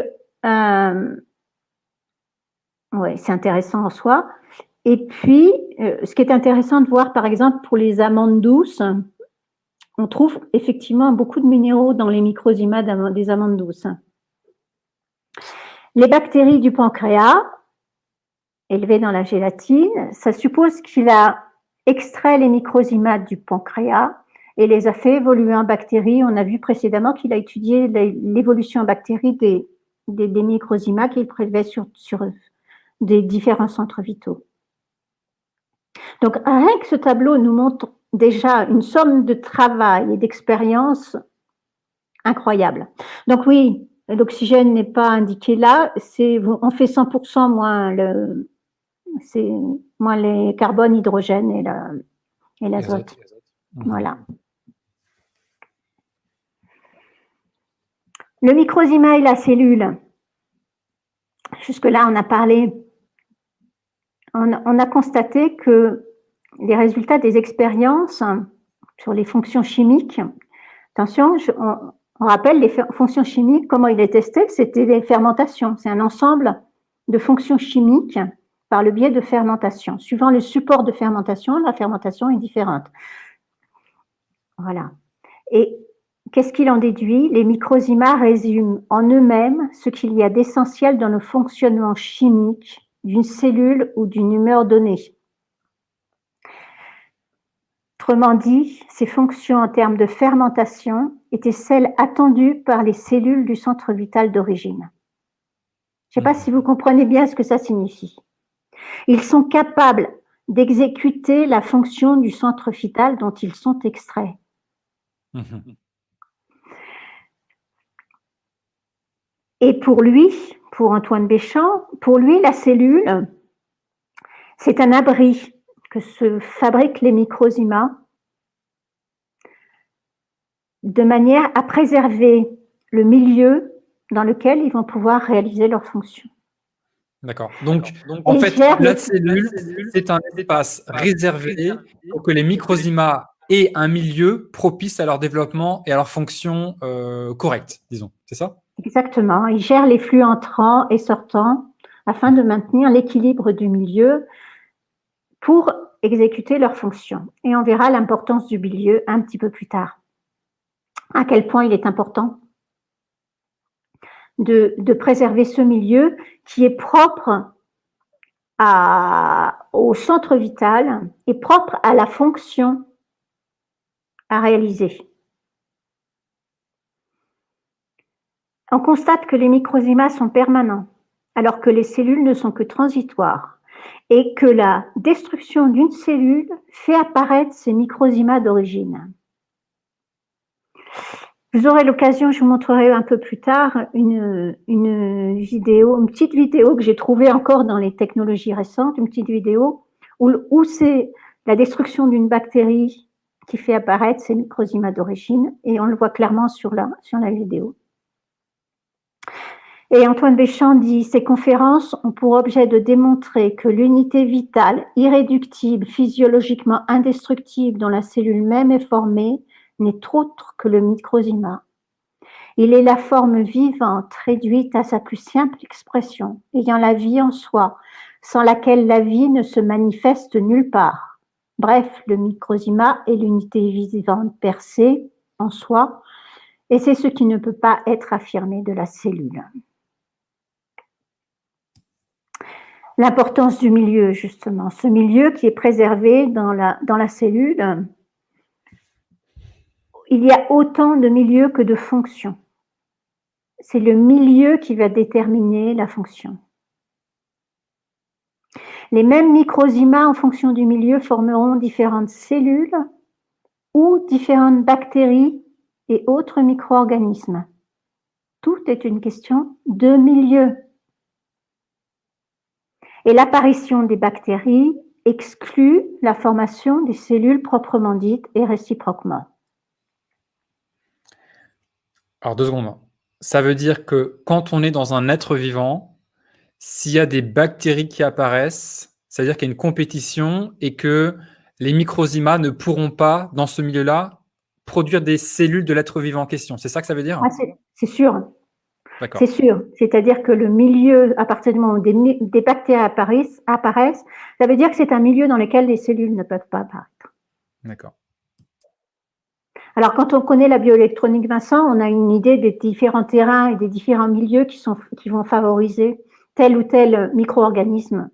ouais, c'est intéressant en soi. Et puis, ce qui est intéressant de voir, par exemple, pour les amandes douces, on trouve effectivement beaucoup de minéraux dans les microzymas des amandes douces. Les bactéries du pancréas, élevées dans la gélatine, ça suppose qu'il a extrait les microzymas du pancréas et les a fait évoluer en bactéries. On a vu précédemment qu'il a étudié l'évolution en bactéries des microzymas qu'il prélevait sur des différents centres vitaux. Donc, rien que ce tableau nous montre déjà une somme de travail et d'expérience incroyable. Donc oui, l'oxygène n'est pas indiqué là, on fait 100% moins les carbones, hydrogène et l'azote. Voilà. Le microzyma et la cellule. Jusque-là, on a parlé. On a constaté que les résultats des expériences sur les fonctions chimiques, attention, on rappelle les fonctions chimiques, comment il est testé, c'était les fermentations. C'est un ensemble de fonctions chimiques par le biais de fermentation. Suivant le support de fermentation, la fermentation est différente. Voilà. Et qu'est-ce qu'il en déduit? Les microzymas résument en eux-mêmes ce qu'il y a d'essentiel dans le fonctionnement chimique d'une cellule ou d'une humeur donnée. Autrement dit, ces fonctions en termes de fermentation étaient celles attendues par les cellules du centre vital d'origine. Je ne sais pas si vous comprenez bien ce que ça signifie. Ils sont capables d'exécuter la fonction du centre vital dont ils sont extraits. Et pour lui, pour Antoine Béchamp, pour lui, la cellule, c'est un abri que se fabriquent les microzymas de manière à préserver le milieu dans lequel ils vont pouvoir réaliser leurs fonctions. D'accord. Donc, en fait, la cellule, c'est un espace réservé pour que les microzymas aient un milieu propice à leur développement et à leur fonction correcte, disons. C'est ça? Exactement. Ils gèrent les flux entrants et sortants afin de maintenir l'équilibre du milieu pour exécuter leurs fonctions. Et on verra l'importance du milieu un petit peu plus tard. À quel point il est important de préserver ce milieu qui est propre au centre vital et propre à la fonction à réaliser. On constate que les microzymas sont permanents, alors que les cellules ne sont que transitoires, et que la destruction d'une cellule fait apparaître ces microzymas d'origine. Vous aurez l'occasion, je vous montrerai un peu plus tard, une petite vidéo que j'ai trouvée encore dans les technologies récentes, une petite vidéo où c'est la destruction d'une bactérie qui fait apparaître ces microzymas d'origine, et on le voit clairement sur la vidéo. Et Antoine Béchamp dit « Ces conférences ont pour objet de démontrer que l'unité vitale, irréductible, physiologiquement indestructible dont la cellule même est formée n'est autre que le microzyma. Il est la forme vivante réduite à sa plus simple expression, ayant la vie en soi, sans laquelle la vie ne se manifeste nulle part. Bref, le microzyma est l'unité vivante percée en soi, et c'est ce qui ne peut pas être affirmé de la cellule. » L'importance du milieu, justement, ce milieu qui est préservé dans la cellule. Il y a autant de milieux que de fonctions. C'est le milieu qui va déterminer la fonction. Les mêmes microzymas, en fonction du milieu, formeront différentes cellules ou différentes bactéries et autres micro-organismes. Tout est une question de milieu. Et l'apparition des bactéries exclut la formation des cellules proprement dites et réciproquement. Alors, 2 secondes. Ça veut dire que quand on est dans un être vivant, s'il y a des bactéries qui apparaissent, c'est-à-dire qu'il y a une compétition et que les microzymas ne pourront pas, dans ce milieu-là, produire des cellules de l'être vivant en question. C'est ça que ça veut dire? C'est sûr. C'est sûr. C'est-à-dire que le milieu, à partir du moment où des bactéries apparaissent, ça veut dire que c'est un milieu dans lequel les cellules ne peuvent pas apparaître. D'accord. Alors, quand on connaît la bioélectronique, Vincent, on a une idée des différents terrains et des différents milieux qui vont favoriser tel ou tel micro-organisme.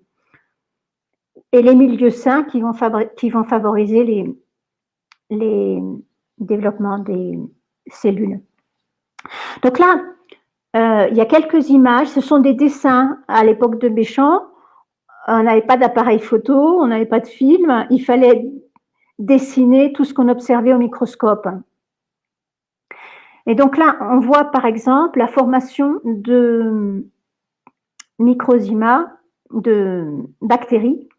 Et les milieux sains qui vont favoriser les développements des cellules. Donc là, il y a quelques images, ce sont des dessins à l'époque de Béchamp. On n'avait pas d'appareil photo, on n'avait pas de film, il fallait dessiner tout ce qu'on observait au microscope. Et donc là, on voit par exemple la formation de microzymas, de bactéries,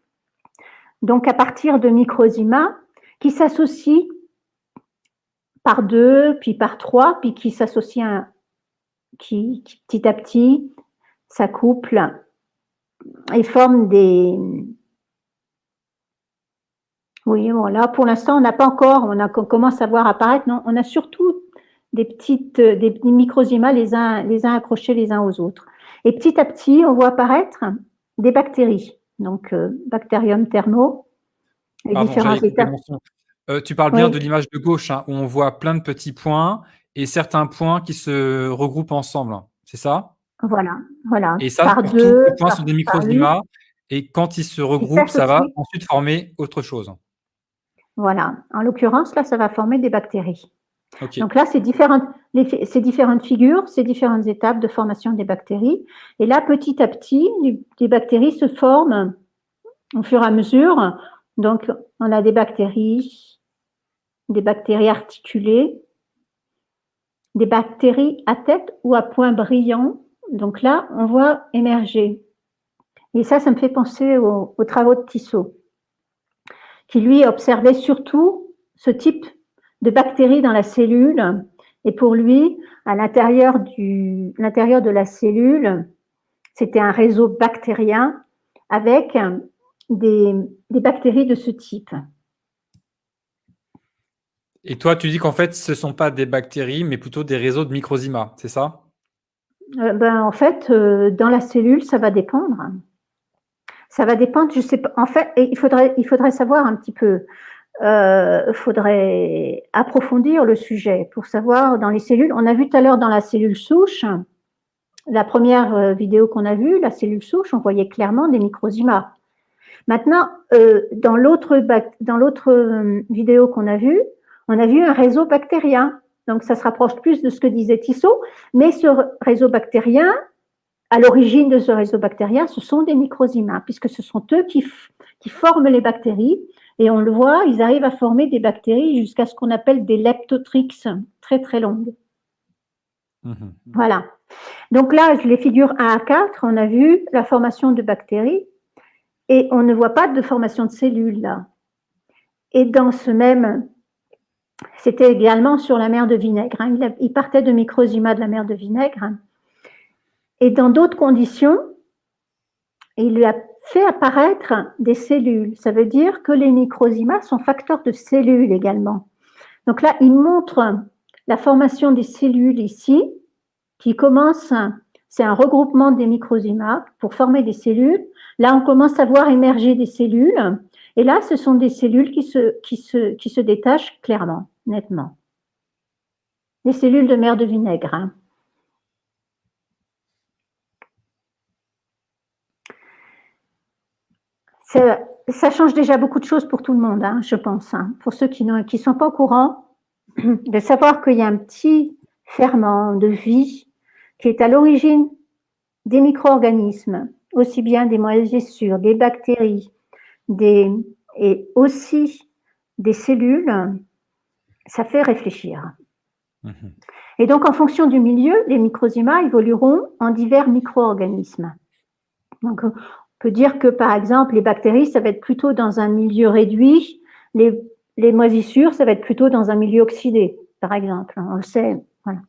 donc à partir de microzymas qui s'associent par 2, puis par 3, puis qui s'associent qui petit à petit s'accouplent et forment des... Oui, bon, là, pour l'instant, on n'a pas encore, on commence à voir apparaître, non, on a surtout des microzymas les uns accrochés les uns aux autres. Et petit à petit, on voit apparaître des bactéries, donc Bacterium thermo, les différents états. Tu parles bien de l'image de gauche, hein, où on voit plein de petits points et certains points qui se regroupent ensemble, c'est ça? Voilà. Et ça, tous les points sont des microzymas, et quand ils se regroupent, ça va ensuite former autre chose. Voilà. En l'occurrence, là, ça va former des bactéries. Okay. Donc là, ces différentes figures, ces différentes étapes de formation des bactéries. Et là, petit à petit, les bactéries se forment au fur et à mesure. Donc, on a des bactéries articulées, des bactéries à tête ou à point brillant. Donc là, on voit émerger. Et ça me fait penser aux travaux de Tissot, qui lui observait surtout ce type de bactéries dans la cellule. Et pour lui, à l'intérieur de la cellule, c'était un réseau bactérien avec des bactéries de ce type. Et toi, tu dis qu'en fait, ce ne sont pas des bactéries, mais plutôt des réseaux de microzymas, c'est ça? En fait, dans la cellule, ça va dépendre. Ça va dépendre, je sais pas. En fait, il faudrait savoir un petit peu. Faudrait approfondir le sujet pour savoir dans les cellules. On a vu tout à l'heure dans la cellule souche, la première vidéo qu'on a vue, la cellule souche, on voyait clairement des microzymas. Maintenant, dans l'autre vidéo qu'on a vue, on a vu un réseau bactérien. Donc, ça se rapproche plus de ce que disait Tissot, mais ce réseau bactérien, à l'origine de ce réseau bactérien, ce sont des microzymas, puisque ce sont eux qui forment les bactéries. Et on le voit, ils arrivent à former des bactéries jusqu'à ce qu'on appelle des leptotrix très, très longues. Voilà. Donc là, les figures 1 à 4, on a vu la formation de bactéries et on ne voit pas de formation de cellules là. Et dans ce même, c'était également sur la mer de vinaigre. Hein. Il partait de microzymas de la mer de vinaigre. Et dans d'autres conditions, il lui a fait apparaître des cellules. Ça veut dire que les microzymas sont facteurs de cellules également. Donc là, il montre la formation des cellules ici, qui commence, c'est un regroupement des microzymas pour former des cellules. Là, on commence à voir émerger des cellules. Et là, ce sont des cellules qui se détachent clairement, nettement. Les cellules de mer de vinaigre. Hein. Ça change déjà beaucoup de choses pour tout le monde, hein, je pense. Hein. Pour ceux qui ne sont pas au courant, de savoir qu'il y a un petit ferment de vie qui est à l'origine des micro-organismes, aussi bien des moisissures, des bactéries, et aussi des cellules, ça fait réfléchir. Et donc, en fonction du milieu, les microzymas évolueront en divers micro-organismes. Donc, on peut dire que, par exemple, les bactéries, ça va être plutôt dans un milieu réduit, les moisissures, ça va être plutôt dans un milieu oxydé, par exemple. On le sait, voilà.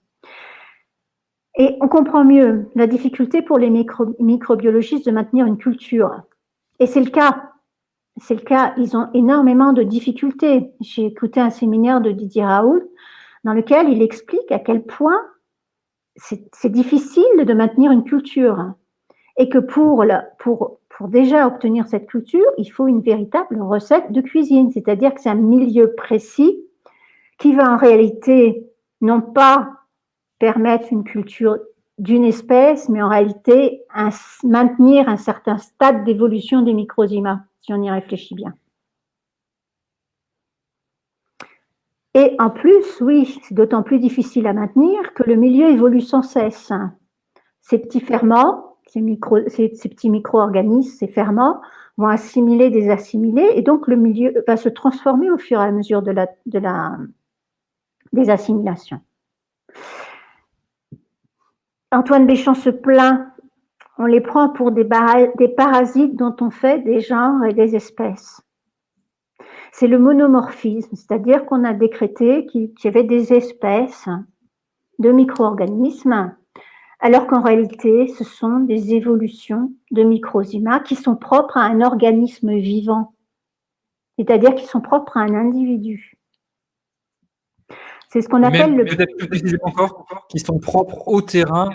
Et on comprend mieux la difficulté pour les microbiologistes de maintenir une culture. Et c'est le cas. C'est le cas. Ils ont énormément de difficultés. J'ai écouté un séminaire de Didier Raoult dans lequel il explique à quel point c'est difficile de maintenir une culture. Et que pour déjà obtenir cette culture, il faut une véritable recette de cuisine. C'est-à-dire que c'est un milieu précis qui va en réalité non pas permettre une culture d'une espèce, mais en réalité maintenir un certain stade d'évolution des microzymas, si on y réfléchit bien. Et en plus, oui, c'est d'autant plus difficile à maintenir que le milieu évolue sans cesse. Ces petits ferments, ces petits micro-organismes, ces ferments, vont assimiler des assimilés, et donc le milieu va se transformer au fur et à mesure des assimilations. Antoine Béchamp se plaint, on les prend pour des parasites dont on fait des genres et des espèces. C'est le monomorphisme, c'est-à-dire qu'on a décrété qu'il y avait des espèces de micro-organismes, alors qu'en réalité, ce sont des évolutions de microzymas qui sont propres à un organisme vivant, c'est-à-dire qui sont propres à un individu. C'est ce qu'on appelle peut-être plus précisément encore, qui sont propres au terrain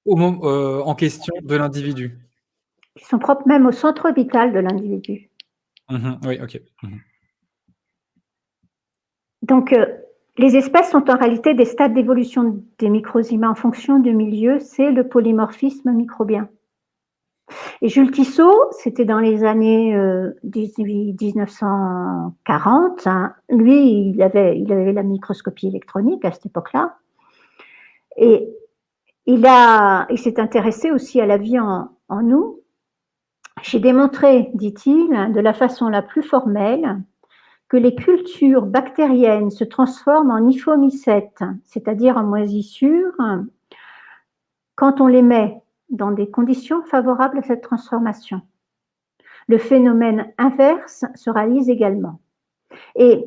en question de l'individu. Qui sont propres même au centre vital de l'individu. Oui, ok. Donc, les espèces sont en réalité des stades d'évolution des microzymas en fonction du milieu, c'est le polymorphisme microbien. Et Jules Tissot, c'était dans les années 1940, hein, lui, il avait la microscopie électronique à cette époque-là, et il s'est intéressé aussi à la vie en nous. J'ai démontré, dit-il, de la façon la plus formelle, que les cultures bactériennes se transforment en hyphomycètes, c'est-à-dire en moisissures, quand on les met dans des conditions favorables à cette transformation. Le phénomène inverse se réalise également. Et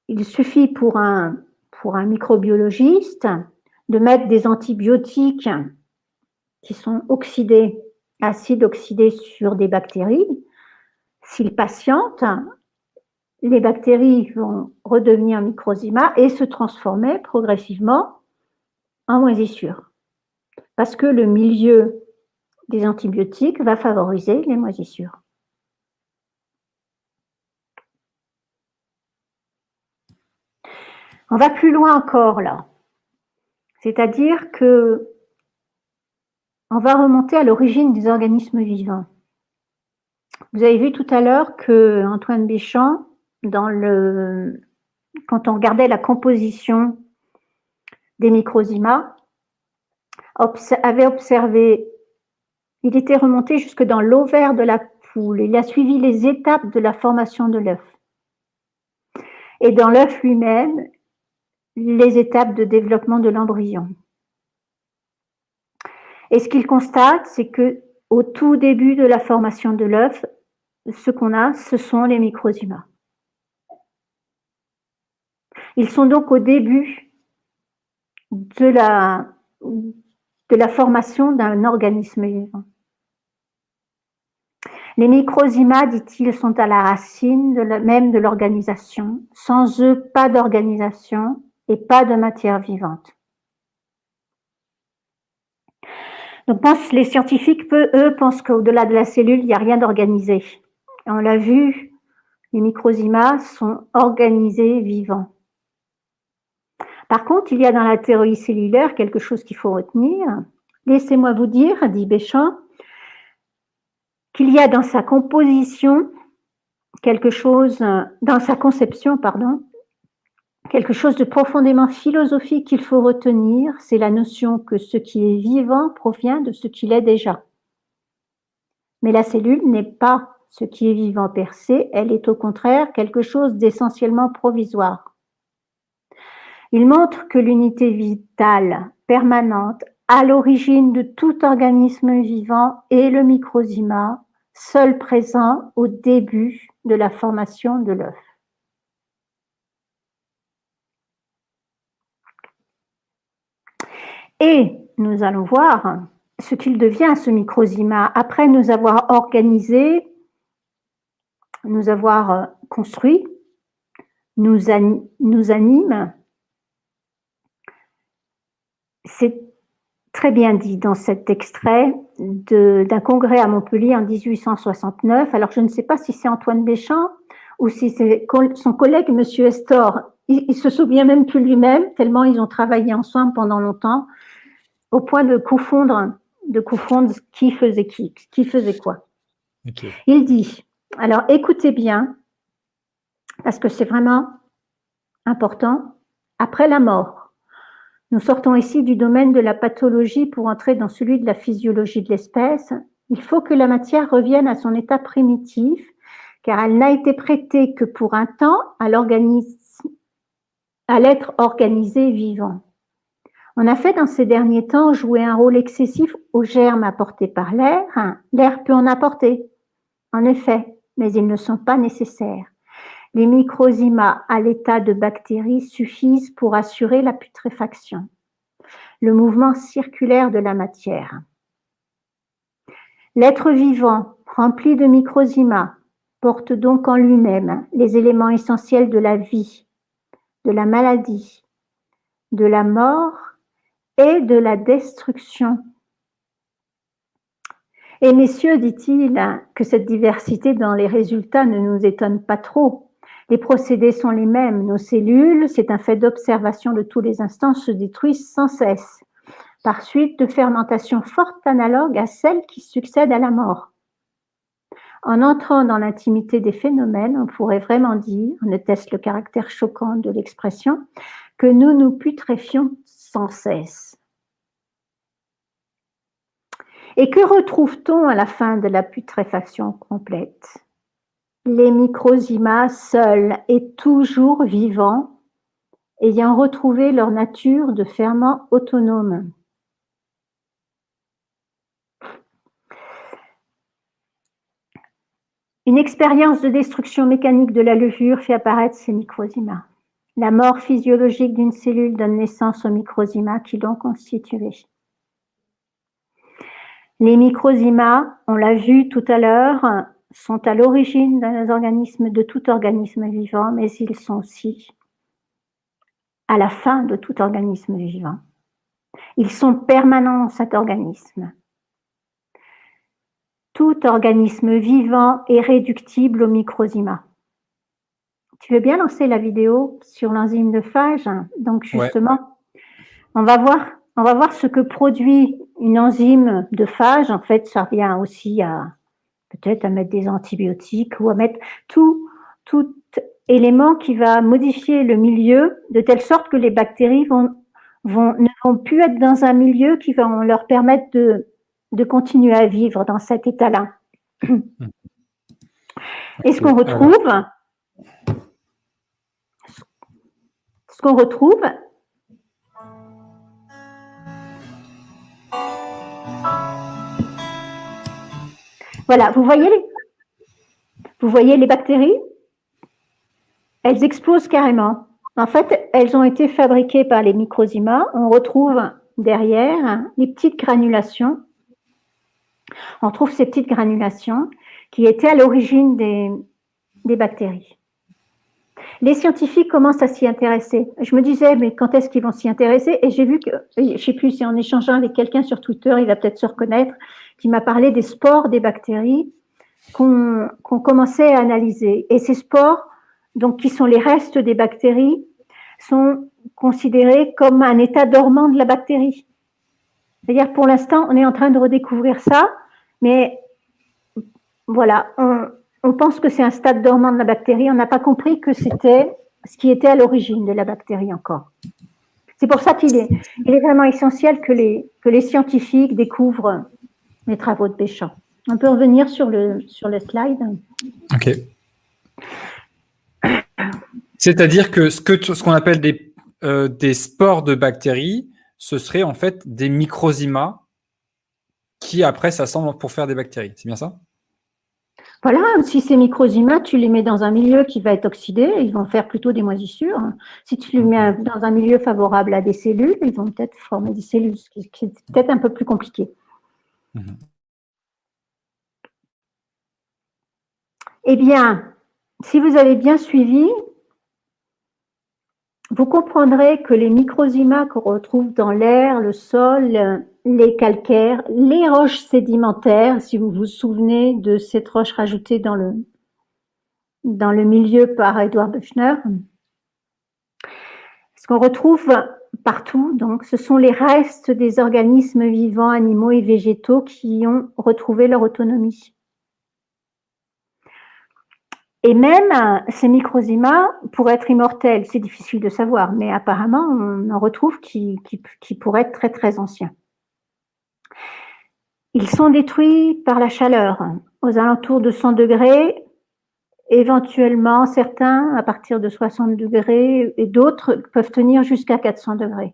il suffit pour un microbiologiste de mettre des antibiotiques qui sont oxydés, acides oxydés sur des bactéries. S'il patiente, les bactéries vont redevenir microzima et se transformer progressivement en moisissures. Parce que le milieu des antibiotiques va favoriser les moisissures. On va plus loin encore là. C'est-à-dire que on va remonter à l'origine des organismes vivants. Vous avez vu tout à l'heure que Antoine Béchamp, quand on regardait la composition des microzymas, avait observé, il était remonté jusque dans l'ovaire de la poule. Il a suivi les étapes de la formation de l'œuf. Et dans l'œuf lui-même, les étapes de développement de l'embryon. Et ce qu'il constate, c'est que au tout début de la formation de l'œuf, ce qu'on a, ce sont les microzymas. Ils sont donc au début de la formation d'un organisme vivant. Les microzymas, dit-il, sont à la racine même de l'organisation. Sans eux, pas d'organisation et pas de matière vivante. Donc, les scientifiques, eux, pensent qu'au-delà de la cellule, il n'y a rien d'organisé. On l'a vu, les microzymas sont organisés, vivants. Par contre, il y a dans la théorie cellulaire quelque chose qu'il faut retenir. Laissez-moi vous dire, dit Béchamp, qu'il y a dans sa composition quelque chose, dans sa conception, pardon, quelque chose de profondément philosophique qu'il faut retenir, c'est la notion que ce qui est vivant provient de ce qu'il est déjà. Mais la cellule n'est pas ce qui est vivant per se, elle est au contraire quelque chose d'essentiellement provisoire. Il montre que l'unité vitale permanente à l'origine de tout organisme vivant est le microzyma, seul présent au début de la formation de l'œuf. Et nous allons voir ce qu'il devient, ce microzyma, après nous avoir organisé, nous avoir construit, nous anime. C'est très bien dit dans cet extrait d'un congrès à Montpellier en 1869. Alors, je ne sais pas si c'est Antoine Béchamp ou si c'est son collègue, Monsieur Estor. Il se souvient même plus lui-même, tellement ils ont travaillé ensemble pendant longtemps, au point de confondre qui faisait quoi. Okay. Il dit, alors écoutez bien, parce que c'est vraiment important, après la mort, nous sortons ici du domaine de la pathologie pour entrer dans celui de la physiologie de l'espèce. Il faut que la matière revienne à son état primitif, car elle n'a été prêtée que pour un temps à l'être organisé vivant. On a fait dans ces derniers temps jouer un rôle excessif aux germes apportés par l'air. L'air peut en apporter, en effet, mais ils ne sont pas nécessaires. Les microzymas à l'état de bactéries suffisent pour assurer la putréfaction, le mouvement circulaire de la matière. L'être vivant, rempli de microzymas, porte donc en lui-même les éléments essentiels de la vie, de la maladie, de la mort et de la destruction. Et messieurs, dit-il, que cette diversité dans les résultats ne nous étonne pas trop. Les procédés sont les mêmes. Nos cellules, c'est un fait d'observation de tous les instants, se détruisent sans cesse, par suite de fermentation forte analogue à celle qui succède à la mort. En entrant dans l'intimité des phénomènes, on pourrait vraiment dire, on atteste le caractère choquant de l'expression, que nous nous putréfions sans cesse. Et que retrouve-t-on à la fin de la putréfaction complète? Les microzymas seuls et toujours vivants, ayant retrouvé leur nature de ferment autonome. Une expérience de destruction mécanique de la levure fait apparaître ces microzymas. La mort physiologique d'une cellule donne naissance aux microzymas qui l'ont constituée. Les microzymas, on l'a vu tout à l'heure, sont à l'origine de tout organisme vivant, mais ils sont aussi à la fin de tout organisme vivant. Ils sont permanents dans cet organisme. Tout organisme vivant est réductible au microzyma. Tu veux bien lancer la vidéo sur l'enzyme de phage? Donc justement, on va voir ce que produit une enzyme de phage. En fait, ça revient aussi à peut-être à mettre des antibiotiques ou à mettre tout élément qui va modifier le milieu de telle sorte que les bactéries ne vont plus être dans un milieu qui va leur permettre de continuer à vivre dans cet état-là. Et ce qu'on retrouve, voilà, vous voyez les bactéries? Elles explosent carrément. En fait, elles ont été fabriquées par les microzymas. On retrouve derrière les petites granulations. On trouve ces petites granulations qui étaient à l'origine des bactéries. Les scientifiques commencent à s'y intéresser. Je me disais, mais quand est-ce qu'ils vont s'y intéresser? Et j'ai vu que, je ne sais plus si en échangeant avec quelqu'un sur Twitter, il va peut-être se reconnaître, qui m'a parlé des spores des bactéries qu'on commençait à analyser. Et ces spores, donc qui sont les restes des bactéries, sont considérés comme un état dormant de la bactérie. C'est-à-dire, pour l'instant, on est en train de redécouvrir ça, mais voilà, on pense que c'est un stade dormant de la bactérie. On n'a pas compris que c'était ce qui était à l'origine de la bactérie encore. C'est pour ça qu'il est vraiment essentiel que les scientifiques découvrent les travaux de Béchamp. On peut revenir sur le slide. Ok. C'est-à-dire que ce qu'on appelle des spores de bactéries, ce serait en fait des microzymas qui après s'assemblent pour faire des bactéries. C'est bien ça? Voilà, si ces microzymas, tu les mets dans un milieu qui va être oxydé, ils vont faire plutôt des moisissures. Si tu les mets dans un milieu favorable à des cellules, ils vont peut-être former des cellules, ce qui est peut-être un peu plus compliqué. Eh bien, si vous avez bien suivi, vous comprendrez que les microzymas qu'on retrouve dans l'air, le sol, les calcaires, les roches sédimentaires, si vous vous souvenez de cette roche rajoutée dans le milieu par Edward Buchner, ce qu'on retrouve partout, donc, ce sont les restes des organismes vivants, animaux et végétaux qui ont retrouvé leur autonomie. Et même ces microzymas pourraient être immortels, c'est difficile de savoir, mais apparemment on en retrouve qui pourraient être très très anciens. Ils sont détruits par la chaleur, aux alentours de 100 degrés, éventuellement certains à partir de 60 degrés et d'autres peuvent tenir jusqu'à 400 degrés.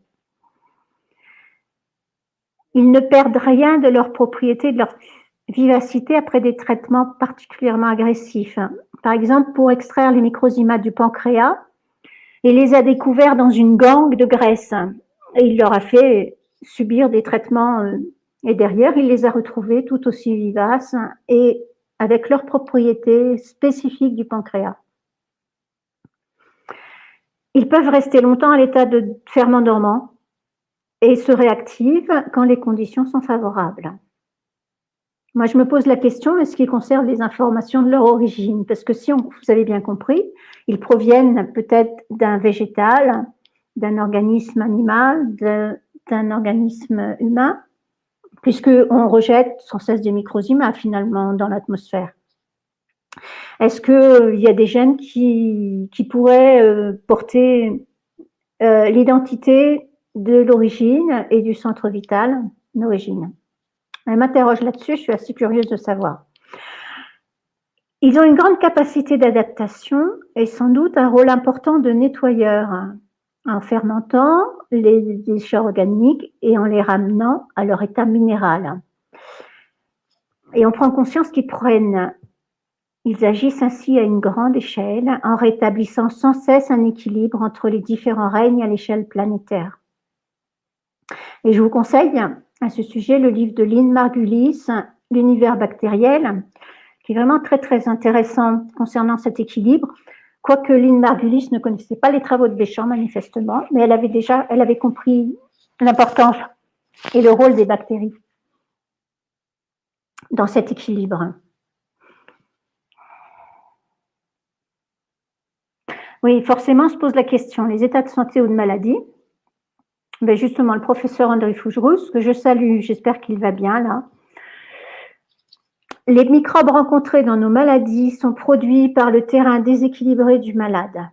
Ils ne perdent rien de leur propriété, de leur vivacité après des traitements particulièrement agressifs. Par exemple, pour extraire les microzymas du pancréas, il les a découverts dans une gangue de graisse et il leur a fait subir des traitements et derrière, il les a retrouvés tout aussi vivaces et avec leurs propriétés spécifiques du pancréas. Ils peuvent rester longtemps à l'état de ferment dormant et se réactivent quand les conditions sont favorables. Moi, je me pose la question, est-ce qu'ils conservent les informations de leur origine? Parce que si vous avez bien compris, ils proviennent peut-être d'un végétal, d'un organisme animal, d'un organisme humain, puisqu'on rejette sans cesse des microzymas finalement dans l'atmosphère. Est-ce qu'il y a des gènes qui pourraient porter l'identité de l'origine et du centre vital d'origine? Elle m'interroge là-dessus, je suis assez curieuse de savoir. Ils ont une grande capacité d'adaptation et sans doute un rôle important de nettoyeur en fermentant les déchets organiques et en les ramenant à leur état minéral. Et on prend conscience qu'ils prennent Ils agissent ainsi à une grande échelle en rétablissant sans cesse un équilibre entre les différents règnes à l'échelle planétaire. Et je vous conseille à ce sujet le livre de Lynn Margulis, L'univers bactériel, qui est vraiment très très intéressant concernant cet équilibre. Quoique Lynn Margulis ne connaissait pas les travaux de Béchamp manifestement, mais elle avait compris l'importance et le rôle des bactéries dans cet équilibre. Oui, forcément, se pose la question, les états de santé ou de maladie. Ben justement, le professeur André Fougerous, que je salue, j'espère qu'il va bien là. Les microbes rencontrés dans nos maladies sont produits par le terrain déséquilibré du malade.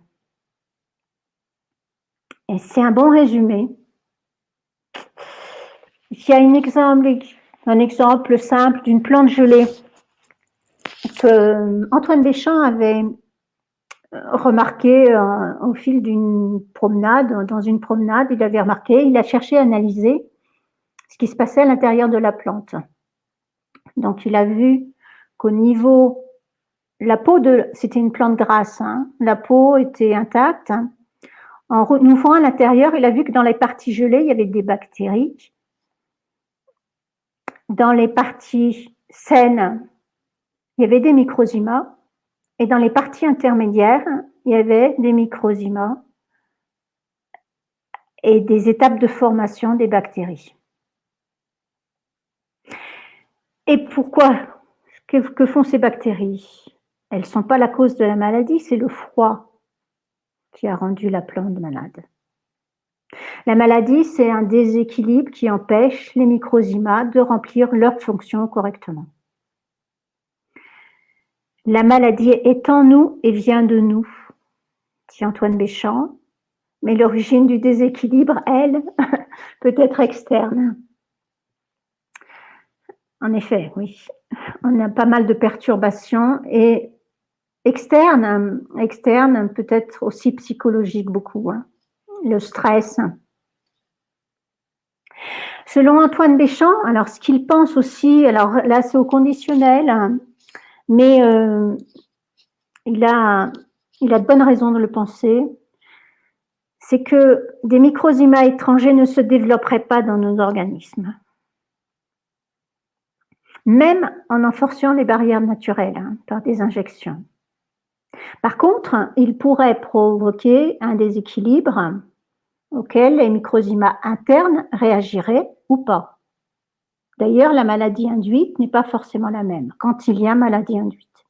Et c'est un bon résumé. Il y a un exemple simple d'une plante gelée que Antoine Béchamp avait remarqué au fil d'une promenade. Dans une promenade, il avait remarqué, il a cherché à analyser ce qui se passait à l'intérieur de la plante. Donc, il a vu qu'au niveau, la peau c'était une plante grasse, hein, la peau était intacte. En ouvrant à l'intérieur, il a vu que dans les parties gelées, il y avait des bactéries. Dans les parties saines, il y avait des microzymas. Et dans les parties intermédiaires, il y avait des microzymas et des étapes de formation des bactéries. Et pourquoi? Que font ces bactéries? Elles ne sont pas la cause de la maladie, c'est le froid qui a rendu la plante malade. La maladie, c'est un déséquilibre qui empêche les microzymas de remplir leurs fonctions correctement. La maladie est en nous et vient de nous, dit Antoine Béchamp, mais l'origine du déséquilibre, elle, peut être externe. En effet, oui, on a pas mal de perturbations et externes peut-être aussi psychologiques beaucoup, hein. Le stress. Selon Antoine Béchamp, alors ce qu'il pense aussi, alors là c'est au conditionnel, mais il a de bonnes raisons de le penser, c'est que des microzymas étrangers ne se développeraient pas dans nos organismes, même en forçant les barrières naturelles, hein, par des injections. Par contre, il pourrait provoquer un déséquilibre auquel les microzymas internes réagiraient ou pas. D'ailleurs, la maladie induite n'est pas forcément la même quand il y a maladie induite.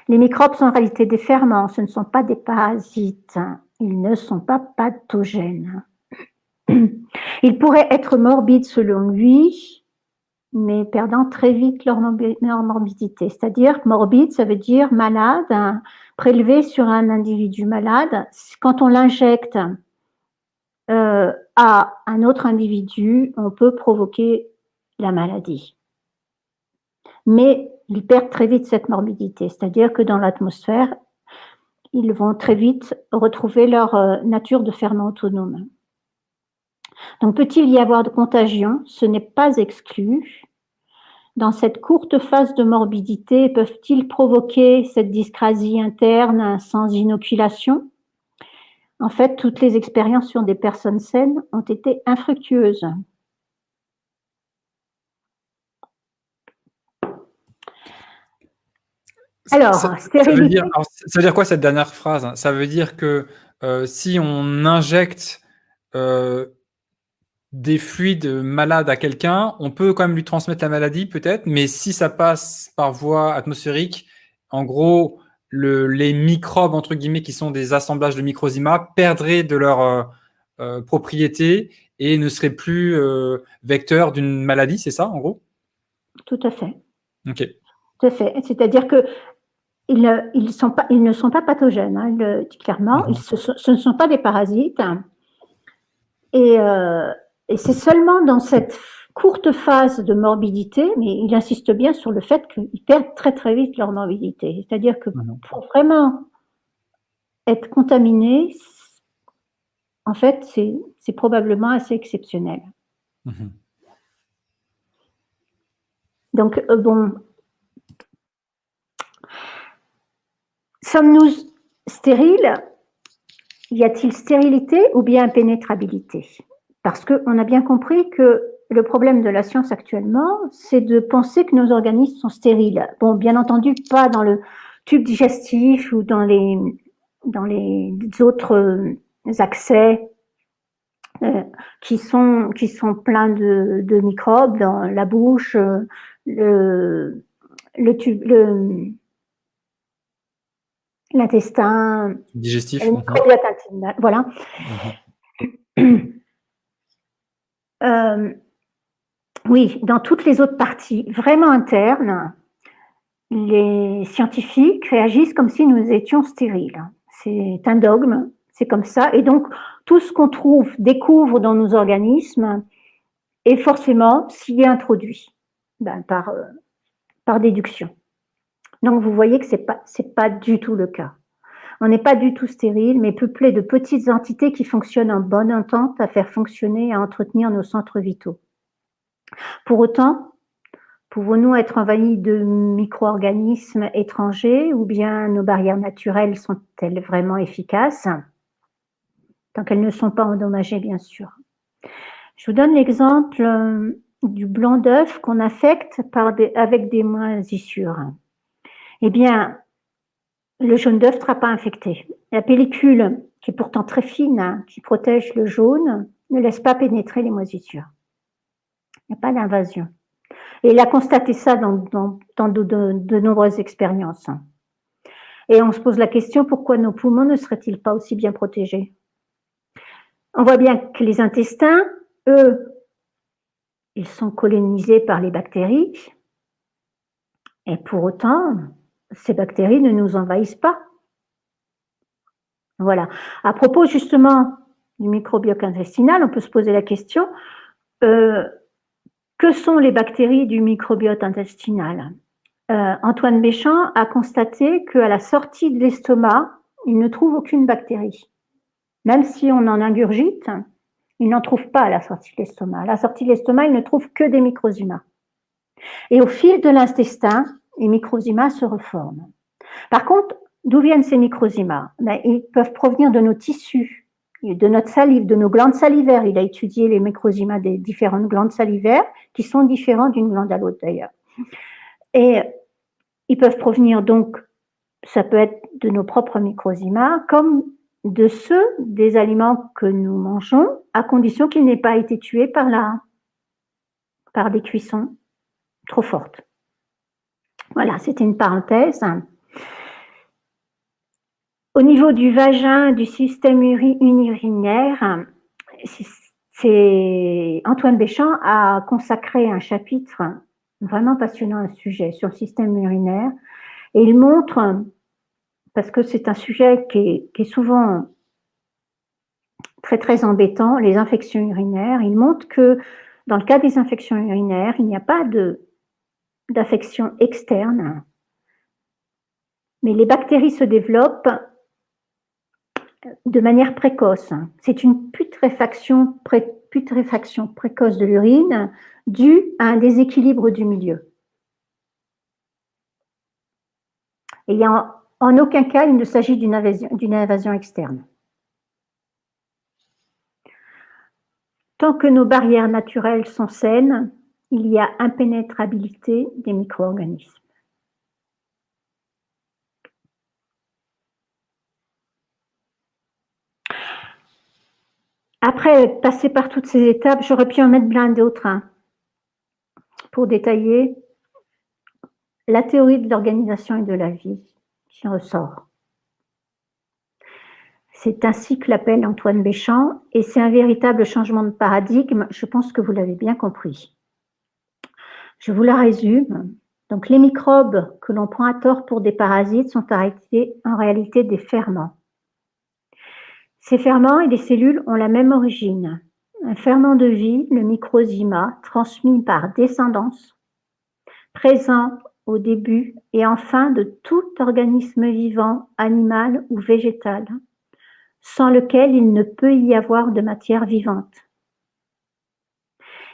Les microbes sont en réalité des ferments, ce ne sont pas des parasites, ils ne sont pas pathogènes. Ils pourraient être morbides selon lui, mais perdant très vite leur morbidité. C'est-à-dire, morbide, ça veut dire malade, prélevé sur un individu malade. Quand on l'injecte à un autre individu, on peut provoquer la maladie. Mais ils perdent très vite cette morbidité, c'est-à-dire que dans l'atmosphère, ils vont très vite retrouver leur nature de ferment autonome. Donc, peut-il y avoir de contagion? Ce n'est pas exclu. Dans cette courte phase de morbidité, peuvent-ils provoquer cette dyscrasie interne sans inoculation? En fait, toutes les expériences sur des personnes saines ont été infructueuses. Alors, ça veut dire quoi cette dernière phrase? Ça veut dire que si on injecte des fluides malades à quelqu'un, on peut quand même lui transmettre la maladie peut-être, mais si ça passe par voie atmosphérique, en gros, les microbes, entre guillemets, qui sont des assemblages de microzymas, perdraient de leur propriété et ne seraient plus vecteurs d'une maladie, c'est ça, en gros? Tout à fait. Ok. Tout à fait. C'est-à-dire que ils ne sont pas pathogènes, hein, il le dit clairement. Ce ne sont pas des parasites. Et c'est seulement dans cette courte phase de morbidité, mais il insiste bien sur le fait qu'ils perdent très très vite leur morbidité. C'est-à-dire que pour vraiment être contaminé, en fait, c'est probablement assez exceptionnel. Donc, bon, Sommes-nous stériles? Y a-t-il stérilité ou bien impénétrabilité? Parce qu'on a bien compris que le problème de la science actuellement, c'est de penser que nos organismes sont stériles. Bon, bien entendu, pas dans le tube digestif ou dans les autres accès qui sont pleins de microbes dans la bouche, l'intestin, digestif, le microbiote intestinal, voilà. Oui, dans toutes les autres parties vraiment internes, les scientifiques réagissent comme si nous étions stériles. C'est un dogme, c'est comme ça. Et donc, tout ce qu'on découvre dans nos organismes est forcément s'y est introduit par déduction. Donc, vous voyez que c'est pas du tout le cas. On n'est pas du tout stérile, mais peuplé de petites entités qui fonctionnent en bonne entente à faire fonctionner et à entretenir nos centres vitaux. Pour autant, pouvons-nous être envahis de micro-organismes étrangers ou bien nos barrières naturelles sont-elles vraiment efficaces? Tant qu'elles ne sont pas endommagées, bien sûr. Je vous donne l'exemple du blanc d'œuf qu'on affecte avec des moisissures. Eh bien, le jaune d'œuf ne sera pas infecté. La pellicule, qui est pourtant très fine, qui protège le jaune, ne laisse pas pénétrer les moisissures. Il n'y a pas d'invasion. Et il a constaté ça dans de nombreuses expériences. Et on se pose la question, pourquoi nos poumons ne seraient-ils pas aussi bien protégés? On voit bien que les intestins, eux, ils sont colonisés par les bactéries. Et pour autant, ces bactéries ne nous envahissent pas. Voilà. À propos justement du microbiote intestinal, on peut se poser la question, que sont les bactéries du microbiote intestinal? Antoine Béchamp a constaté qu'à la sortie de l'estomac, il ne trouve aucune bactérie. Même si on en ingurgite, il n'en trouve pas à la sortie de l'estomac. À la sortie de l'estomac, il ne trouve que des microzymas. Et au fil de l'intestin, les microzymas se reforment. Par contre, d'où viennent ces microzymas? Ils peuvent provenir de nos tissus, de notre salive, de nos glandes salivaires. Il a étudié les microzymas des différentes glandes salivaires qui sont différents d'une glande à l'autre d'ailleurs. Et ils peuvent provenir donc, ça peut être de nos propres microzymas, comme de ceux des aliments que nous mangeons, à condition qu'ils n'aient pas été tués par des cuissons trop fortes. Voilà, c'était une parenthèse. Au niveau du vagin, du système urinaire, Antoine Béchamp a consacré un chapitre vraiment passionnant à un sujet sur le système urinaire. Et il montre, parce que c'est un sujet qui est souvent très très embêtant, les infections urinaires, il montre que dans le cas des infections urinaires, il n'y a pas d'affection externe, mais les bactéries se développent de manière précoce. C'est une putréfaction précoce de l'urine due à un déséquilibre du milieu. Et en aucun cas, il ne s'agit d'une invasion externe. Tant que nos barrières naturelles sont saines, il y a impénétrabilité des micro-organismes. Après passer par toutes ces étapes, j'aurais pu en mettre plein d'autres pour détailler la théorie de l'organisation et de la vie qui ressort. C'est ainsi que l'appelle Antoine Béchamp et c'est un véritable changement de paradigme, je pense que vous l'avez bien compris. Je vous la résume. Donc les microbes que l'on prend à tort pour des parasites sont en réalité des ferments. Ces ferments et les cellules ont la même origine. Un ferment de vie, le microzyma, transmis par descendance, présent au début et en fin de tout organisme vivant, animal ou végétal, sans lequel il ne peut y avoir de matière vivante.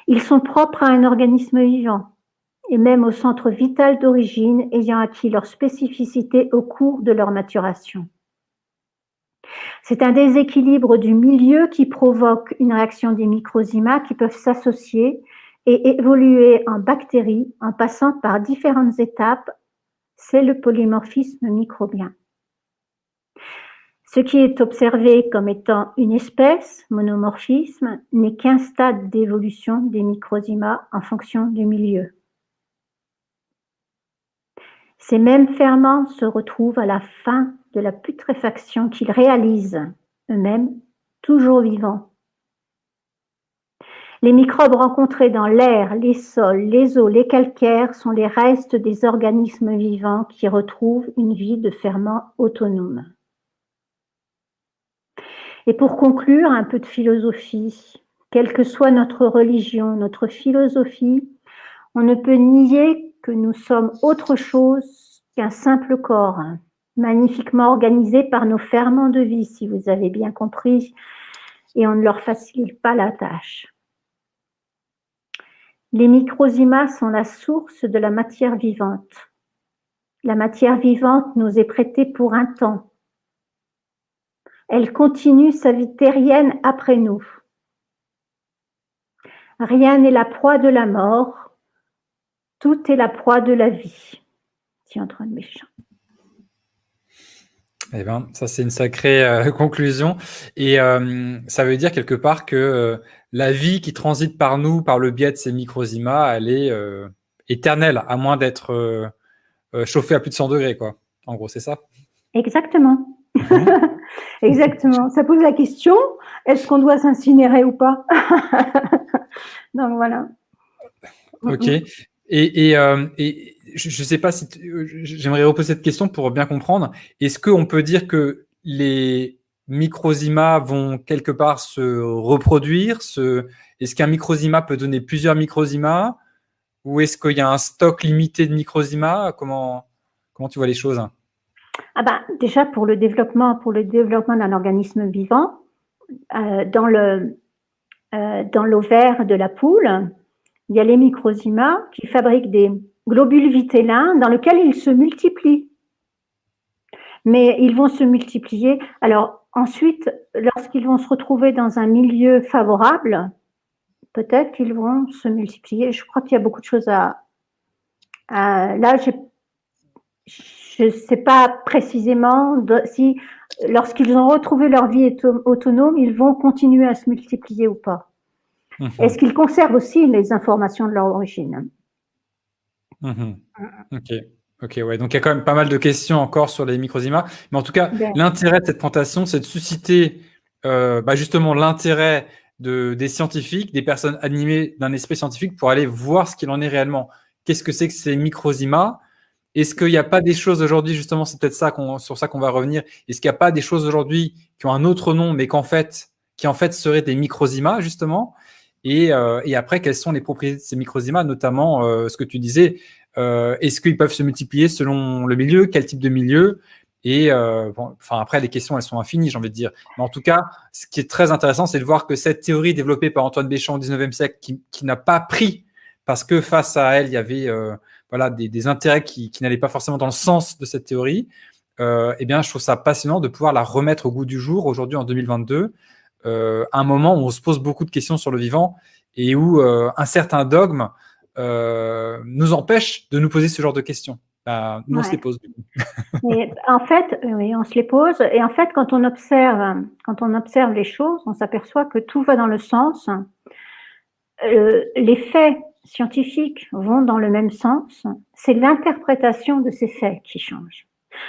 Ils sont propres à un organisme vivant et même au centre vital d'origine ayant acquis leur spécificité au cours de leur maturation. C'est un déséquilibre du milieu qui provoque une réaction des microzymas qui peuvent s'associer et évoluer en bactéries en passant par différentes étapes. C'est le polymorphisme microbien. Ce qui est observé comme étant une espèce, monomorphisme, n'est qu'un stade d'évolution des microzymas en fonction du milieu. Ces mêmes ferments se retrouvent à la fin de la putréfaction qu'ils réalisent eux-mêmes, toujours vivants. Les microbes rencontrés dans l'air, les sols, les eaux, les calcaires sont les restes des organismes vivants qui retrouvent une vie de ferments autonomes. Et pour conclure, un peu de philosophie. Quelle que soit notre religion, notre philosophie, on ne peut nier que nous sommes autre chose qu'un simple corps, magnifiquement organisé par nos ferments de vie, si vous avez bien compris, et on ne leur facilite pas la tâche. Les microzymas sont la source de la matière vivante. La matière vivante nous est prêtée pour un temps. Elle continue sa vie terrienne après nous. Rien n'est la proie de la mort, tout est la proie de la vie, dit Antoine Béchamp. Eh bien, ça c'est une sacrée conclusion. Et ça veut dire quelque part que la vie qui transite par nous, par le biais de ces microzymas, elle est éternelle, à moins d'être chauffée à plus de 100 degrés, quoi. En gros, c'est ça? Exactement. Exactement. Ça pose la question, est-ce qu'on doit s'incinérer ou pas? Donc voilà. Ok. Et je ne sais pas si j'aimerais reposer cette question pour bien comprendre. Est-ce qu'on peut dire que les microzymas vont quelque part se reproduire? Est-ce qu'un microzyma peut donner plusieurs microzymas? Ou est-ce qu'il y a un stock limité de microzymas? Comment tu vois les choses? Ah ben, déjà, pour le développement d'un organisme vivant, dans l'ovaire de la poule, il y a les microzymas qui fabriquent des globules vitellins dans lesquels ils se multiplient. Mais ils vont se multiplier. Alors ensuite, lorsqu'ils vont se retrouver dans un milieu favorable, peut-être qu'ils vont se multiplier. Je crois qu'il y a beaucoup de choses là, je ne sais pas précisément si lorsqu'ils ont retrouvé leur vie autonome, ils vont continuer à se multiplier ou pas. Est-ce qu'ils conservent aussi les informations de leur origine? Ok, ouais. Donc il y a quand même pas mal de questions encore sur les microzymas. Mais en tout cas, l'intérêt de cette présentation, c'est de susciter justement l'intérêt des scientifiques, des personnes animées d'un esprit scientifique pour aller voir ce qu'il en est réellement. Qu'est-ce que c'est que ces microzymas? Est-ce qu'il n'y a pas des choses aujourd'hui, justement, c'est peut-être sur ça qu'on va revenir, est-ce qu'il n'y a pas des choses aujourd'hui qui ont un autre nom, mais qui en fait seraient des microzymas, justement? Et après, quelles sont les propriétés de ces microzymas, notamment ce que tu disais, est-ce qu'ils peuvent se multiplier selon le milieu? Quel type de milieu? Et après, les questions, elles sont infinies, j'ai envie de dire. Mais en tout cas, ce qui est très intéressant, c'est de voir que cette théorie développée par Antoine Béchamp au 19e siècle, qui n'a pas pris, parce que face à elle, il y avait des intérêts qui n'allaient pas forcément dans le sens de cette théorie, eh bien, je trouve ça passionnant de pouvoir la remettre au goût du jour aujourd'hui en 2022, un moment où on se pose beaucoup de questions sur le vivant et où un certain dogme nous empêche de nous poser ce genre de questions. Nous, on se les pose. Et en fait, oui, on se les pose. Et en fait, quand on observe les choses, on s'aperçoit que tout va dans le sens. Les faits scientifiques vont dans le même sens. C'est l'interprétation de ces faits qui change.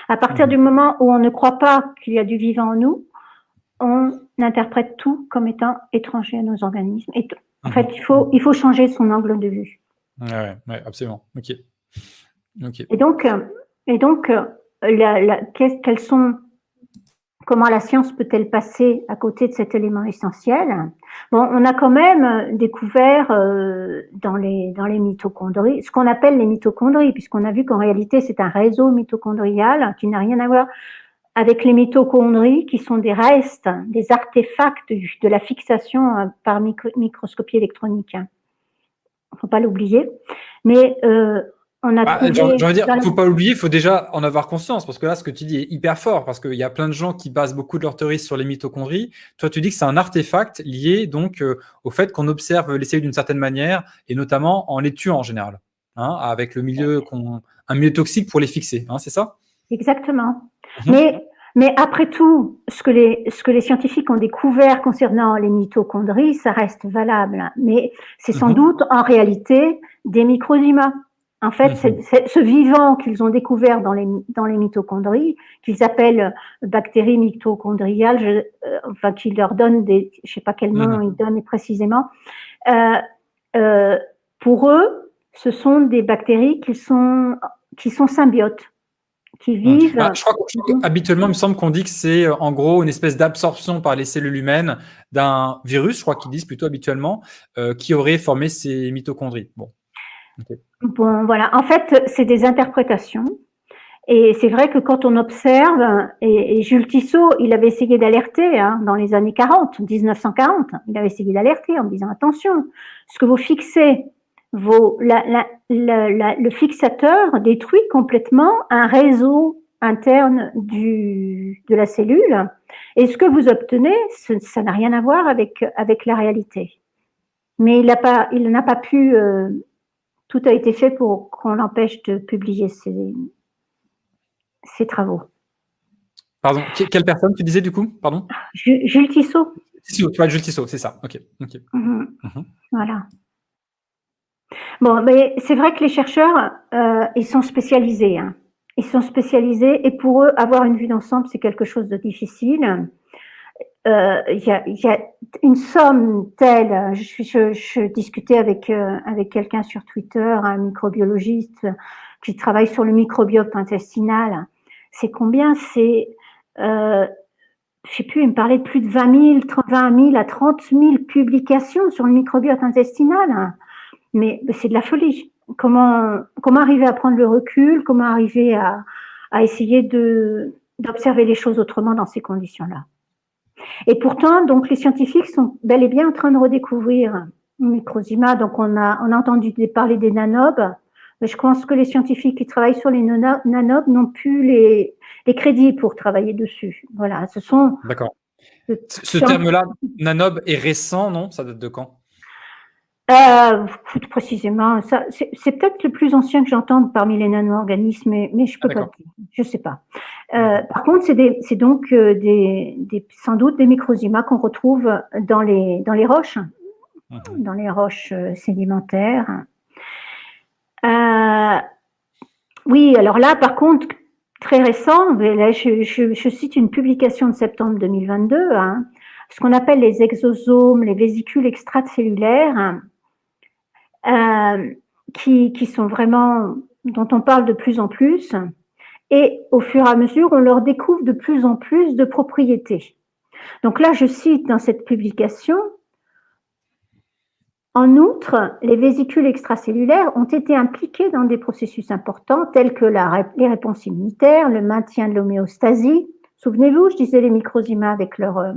À partir du moment où on ne croit pas qu'il y a du vivant en nous, on interprète tout comme étant étranger à nos organismes. Et en fait, il faut changer son angle de vue. Ouais, absolument. Ok. Et donc, comment la science peut-elle passer à côté de cet élément essentiel? Bon, on a quand même découvert dans les mitochondries, ce qu'on appelle les mitochondries, puisqu'on a vu qu'en réalité, c'est un réseau mitochondrial qui n'a rien à voir avec les mitochondries, qui sont des restes, des artefacts de la fixation par microscopie électronique. faut pas l'oublier. Mais on a trouvé… J'ai envie de dire, faut pas l'oublier, il faut déjà en avoir conscience, parce que là, ce que tu dis est hyper fort, parce qu'il y a plein de gens qui basent beaucoup de leur théorie sur les mitochondries. Toi, tu dis que c'est un artefact lié donc au fait qu'on observe les cellules d'une certaine manière, et notamment en les tuant en général, hein, avec le milieu un milieu toxique pour les fixer, hein, c'est ça? Exactement. Mais après tout, ce que les scientifiques ont découvert concernant les mitochondries, ça reste valable. Mais c'est sans doute en réalité des microzymas. En fait, c'est ce vivant qu'ils ont découvert dans les mitochondries, qu'ils appellent bactéries mitochondriales, enfin qu'ils leur donnent des, je sais pas quel nom ils donnent précisément. Pour eux, ce sont des bactéries qui sont symbiotes, qui vivent… je crois qu'habituellement, il me semble qu'on dit que c'est en gros une espèce d'absorption par les cellules humaines d'un virus, je crois qu'ils disent plutôt habituellement, qui aurait formé ces mitochondries. Bon. Okay. Bon, voilà. En fait, c'est des interprétations. Et c'est vrai que quand on observe, et Jules Tissot, il avait essayé d'alerter dans les années 40, 1940, il avait essayé d'alerter en disant attention, ce que vous fixez, le fixateur détruit complètement un réseau interne de la cellule, et ce que vous obtenez, ça n'a rien à voir avec la réalité. Mais il n'a pas pu… tout a été fait pour qu'on l'empêche de publier ses travaux. Pardon, quelle personne tu disais du coup? Pardon. Jules Tissot. Tu vois, Jules Tissot, c'est ça. Ok. Voilà. Bon, mais c'est vrai que les chercheurs, ils sont spécialisés. Hein. Ils sont spécialisés et pour eux, avoir une vue d'ensemble, c'est quelque chose de difficile. Il y a une somme telle. Je discutais avec quelqu'un sur Twitter, un microbiologiste qui travaille sur le microbiote intestinal. C'est combien? C'est je sais plus, il me parlait de plus de 20 000 à 30 000 publications sur le microbiote intestinal. Mais c'est de la folie. Comment arriver à prendre le recul? Comment arriver à essayer d'observer les choses autrement dans ces conditions-là? Et pourtant, donc, les scientifiques sont bel et bien en train de redécouvrir le microzyma. Donc, on a entendu parler des nanobes. Mais je pense que les scientifiques qui travaillent sur les nanobes n'ont plus les crédits pour travailler dessus. Voilà, ce sont… D'accord. Ce terme-là, nanobe, est récent, non? Ça date de quand? Précisément, c'est peut-être le plus ancien que j'entends parmi les nano-organismes, mais je peux pas dire, je sais pas. Par contre, c'est donc sans doute des microzymas qu'on retrouve dans les roches, dans les roches sédimentaires. Oui, alors là, par contre, très récent, là, je cite une publication de septembre 2022, ce qu'on appelle les exosomes, les vésicules extracellulaires, qui sont vraiment, dont on parle de plus en plus, et au fur et à mesure, on leur découvre de plus en plus de propriétés. Donc là, je cite dans cette publication, en outre, les vésicules extracellulaires ont été impliquées dans des processus importants tels que les réponses immunitaires, le maintien de l'homéostasie. Souvenez-vous, je disais les microzymas avec la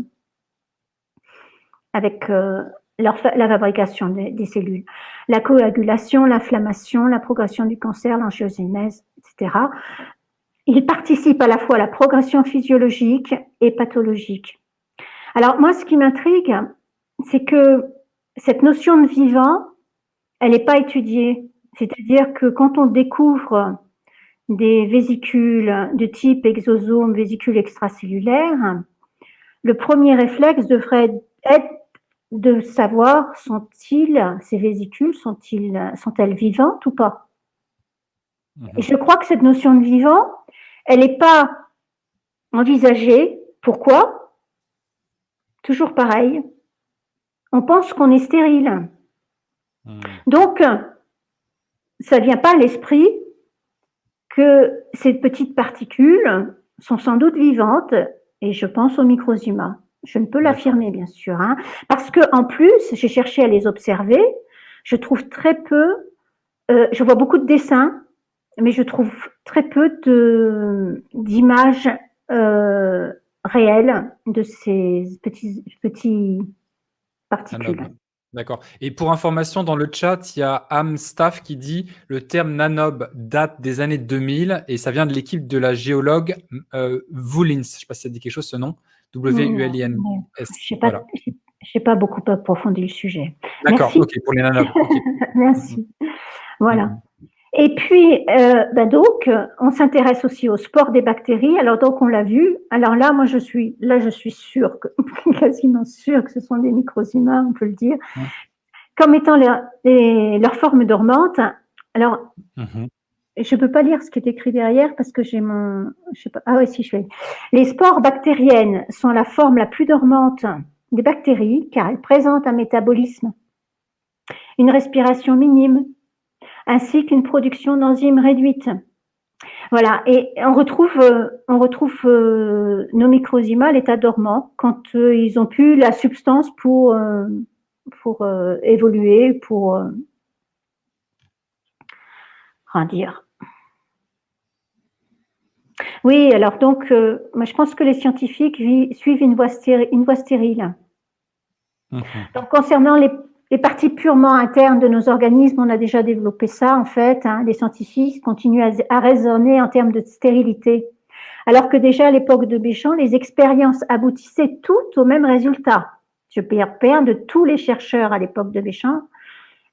fabrication des cellules, la coagulation, l'inflammation, la progression du cancer, l'angiogénèse, etc. Ils participent à la fois à la progression physiologique et pathologique. Alors moi, ce qui m'intrigue, c'est que cette notion de vivant, elle n'est pas étudiée. C'est-à-dire que quand on découvre des vésicules de type exosome, vésicules extracellulaires, le premier réflexe devrait être de savoir ces vésicules sont-elles vivantes ou pas. Et je crois que cette notion de vivant, elle n'est pas envisagée. Pourquoi? Toujours pareil. On pense qu'on est stérile. Donc, ça ne vient pas à l'esprit que ces petites particules sont sans doute vivantes, et je pense aux microzymas. Je ne peux l'affirmer, bien sûr, parce que en plus, j'ai cherché à les observer. Je trouve très peu. Je vois beaucoup de dessins, mais je trouve très peu d'images réelles de ces petits particules. D'accord. Et pour information, dans le chat, il y a Amstaff qui dit le terme nanob date des années 2000 et ça vient de l'équipe de la géologue Wulins. Je ne sais pas si ça dit quelque chose ce nom. W-U-L-I-N-S. Voilà. Je n'ai pas beaucoup approfondi le sujet. D'accord, ok, pour les nanobs. Okay. Merci. Voilà. Et puis, donc, on s'intéresse aussi au sport des bactéries. Alors, donc, on l'a vu. Alors là, moi, je suis sûre, quasiment sûre que ce sont des microhumains, on peut le dire, comme étant leur forme dormante. Alors, je ne peux pas lire ce qui est écrit derrière parce que j'ai mon... Je sais pas. Ah oui, si, je fais. Les spores bactériennes sont la forme la plus dormante des bactéries car elles présentent un métabolisme, une respiration minime, ainsi qu'une production d'enzymes réduite. Voilà, et on retrouve nos microzymas à l'état dormant quand ils ont plus la substance pour évoluer, pour grandir. Oui, alors donc, moi je pense que les scientifiques suivent une voie stérile. Donc concernant les parties purement internes de nos organismes, on a déjà développé ça en fait. Les scientifiques continuent à raisonner en termes de stérilité. Alors que déjà à l'époque de Béchamp, les expériences aboutissaient toutes au même résultat. Je perds de tous les chercheurs à l'époque de Béchamp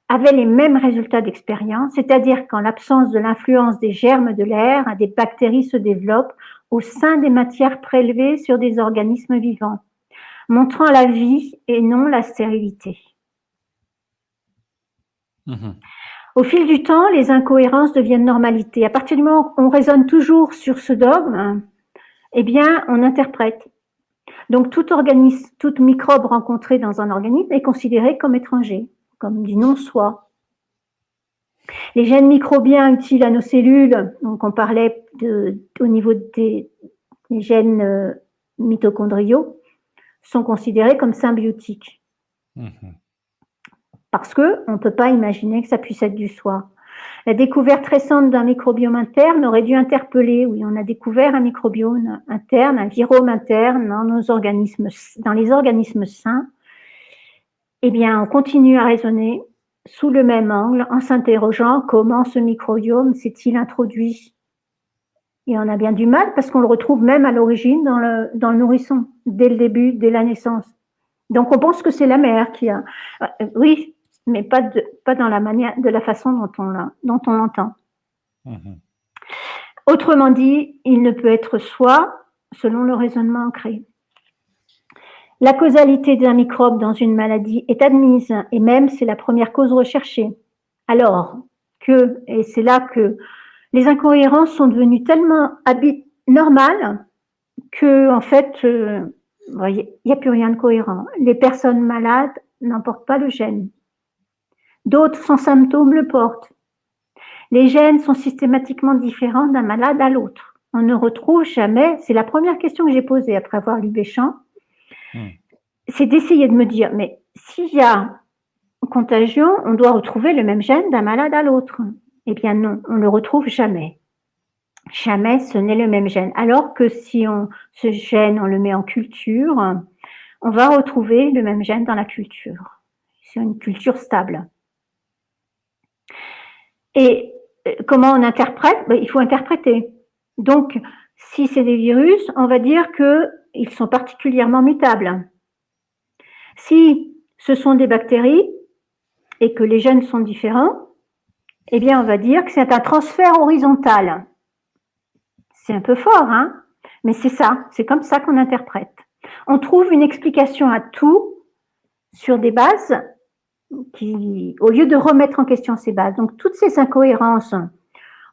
avaient les mêmes résultats d'expérience, c'est-à-dire qu'en l'absence de l'influence des germes de l'air, des bactéries se développent au sein des matières prélevées sur des organismes vivants, montrant la vie et non la stérilité. Au fil du temps, les incohérences deviennent normalité. À partir du moment où on raisonne toujours sur ce dogme, eh bien, on interprète. Donc, tout microbe rencontré dans un organisme est considéré comme étranger, comme du non-soi. Les gènes microbiens utiles à nos cellules, donc on parlait au niveau des gènes mitochondriaux, sont considérés comme symbiotiques. Parce qu'on ne peut pas imaginer que ça puisse être du soi. La découverte récente d'un microbiome interne aurait dû interpeller, oui, on a découvert un microbiome interne, un virome interne dans les organismes sains. Eh bien, on continue à raisonner sous le même angle en s'interrogeant comment ce microbiome s'est-il introduit. Et on a bien du mal parce qu'on le retrouve même à l'origine dans le nourrisson, dès le début, dès la naissance. Donc, on pense que c'est la mère qui a... Oui, mais pas dans la façon dont on l'entend. Autrement dit, il ne peut être soi selon le raisonnement ancré. La causalité d'un microbe dans une maladie est admise et même c'est la première cause recherchée. Alors et c'est là que les incohérences sont devenues tellement normales que en fait, il n'y a plus rien de cohérent. Les personnes malades n'en portent pas le gène. D'autres sans symptômes le portent. Les gènes sont systématiquement différents d'un malade à l'autre. On ne retrouve jamais, c'est la première question que j'ai posée après avoir lu Béchamp, c'est d'essayer de me dire, mais s'il y a contagion, on doit retrouver le même gène d'un malade à l'autre. Eh bien non, on ne le retrouve jamais. Jamais ce n'est le même gène. Alors que si ce gène, on le met en culture, on va retrouver le même gène dans la culture. C'est une culture stable. Et comment on interprète? Il faut interpréter. Donc, si c'est des virus, on va dire qu'ils sont particulièrement mutables. Si ce sont des bactéries et que les gènes sont différents, eh bien, on va dire que c'est un transfert horizontal. C'est un peu fort, hein? Mais c'est ça, c'est comme ça qu'on interprète. On trouve une explication à tout sur des bases au lieu de remettre en question ces bases. Donc, toutes ces incohérences,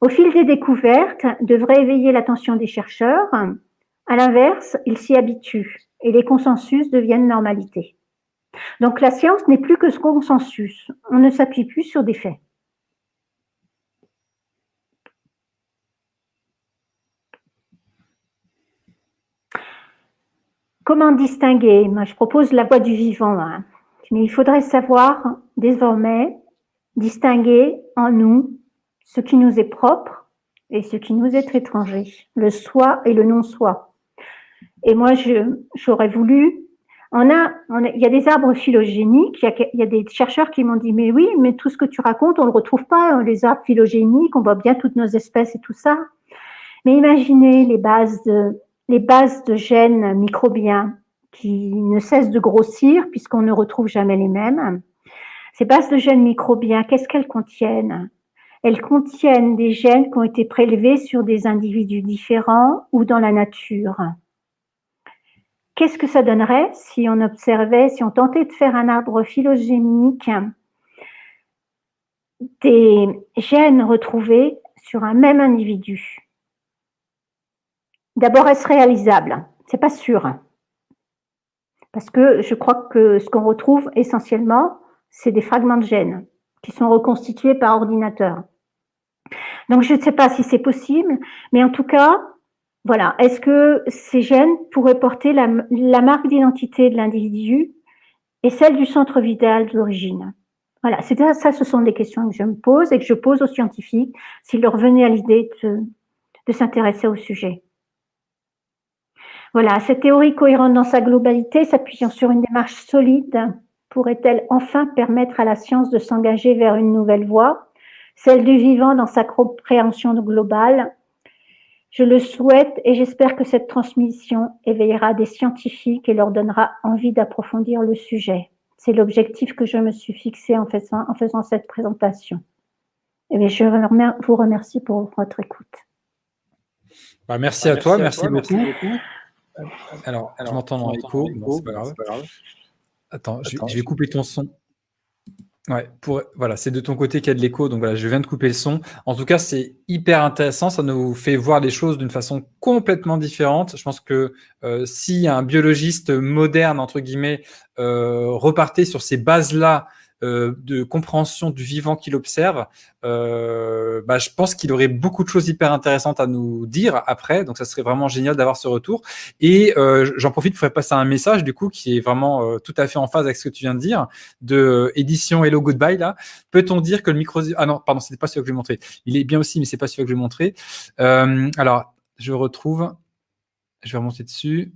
au fil des découvertes, devraient éveiller l'attention des chercheurs. À l'inverse, ils s'y habituent et les consensus deviennent normalité. Donc, la science n'est plus que ce consensus. On ne s'appuie plus sur des faits. Comment distinguer? Moi, je propose la voie du vivant. Hein. Mais il faudrait savoir, désormais, distinguer en nous ce qui nous est propre et ce qui nous est étranger, le soi et le non-soi. Et moi, j'aurais voulu il y a des arbres phylogéniques, il y a des chercheurs qui m'ont dit, mais oui, mais tout ce que tu racontes, on ne le retrouve pas, les arbres phylogéniques, on voit bien toutes nos espèces et tout ça. Mais imaginez les bases de gènes microbiens qui ne cessent de grossir puisqu'on ne retrouve jamais les mêmes. Ces bases de gènes microbiens, qu'est-ce qu'elles contiennent? Elles contiennent des gènes qui ont été prélevés sur des individus différents ou dans la nature. Qu'est-ce que ça donnerait si on observait, si on tentait de faire un arbre phylogénique des gènes retrouvés sur un même individu? D'abord, est-ce réalisable? C'est pas sûr. Parce que je crois que ce qu'on retrouve essentiellement, c'est des fragments de gènes qui sont reconstitués par ordinateur. Donc, je ne sais pas si c'est possible, mais en tout cas, voilà. Est-ce que ces gènes pourraient porter la marque d'identité de l'individu et celle du centre vital d'origine? Voilà, ça, ce sont des questions que je me pose et que je pose aux scientifiques s'il leur venait à l'idée de s'intéresser au sujet. Voilà, cette théorie cohérente dans sa globalité, s'appuyant sur une démarche solide, pourrait-elle enfin permettre à la science de s'engager vers une nouvelle voie, celle du vivant dans sa compréhension globale? Je le souhaite et j'espère que cette transmission éveillera des scientifiques et leur donnera envie d'approfondir le sujet. C'est l'objectif que je me suis fixé en faisant cette présentation. Et je vous remercie pour votre écoute. Merci à toi, merci beaucoup. Alors, je m'entends dans l'écho, bon, c'est pas grave. Attends, je vais couper ton son. Ouais, voilà, c'est de ton côté qu'il y a de l'écho, donc voilà, je viens de couper le son. En tout cas, c'est hyper intéressant, ça nous fait voir les choses d'une façon complètement différente. Je pense que si un biologiste moderne, entre guillemets, repartait sur ces bases-là de compréhension du vivant qu'il observe, je pense qu'il aurait beaucoup de choses hyper intéressantes à nous dire après, donc ça serait vraiment génial d'avoir ce retour. Et j'en profite pour faire passer un message du coup qui est vraiment tout à fait en phase avec ce que tu viens de dire, de édition Hello Goodbye là. Peut-on dire que le micro... Ah non, pardon, c'était pas celui que je vais montrer. Il est bien aussi, mais c'est pas celui que je vais montrer. Alors, je retrouve... Je vais remonter dessus.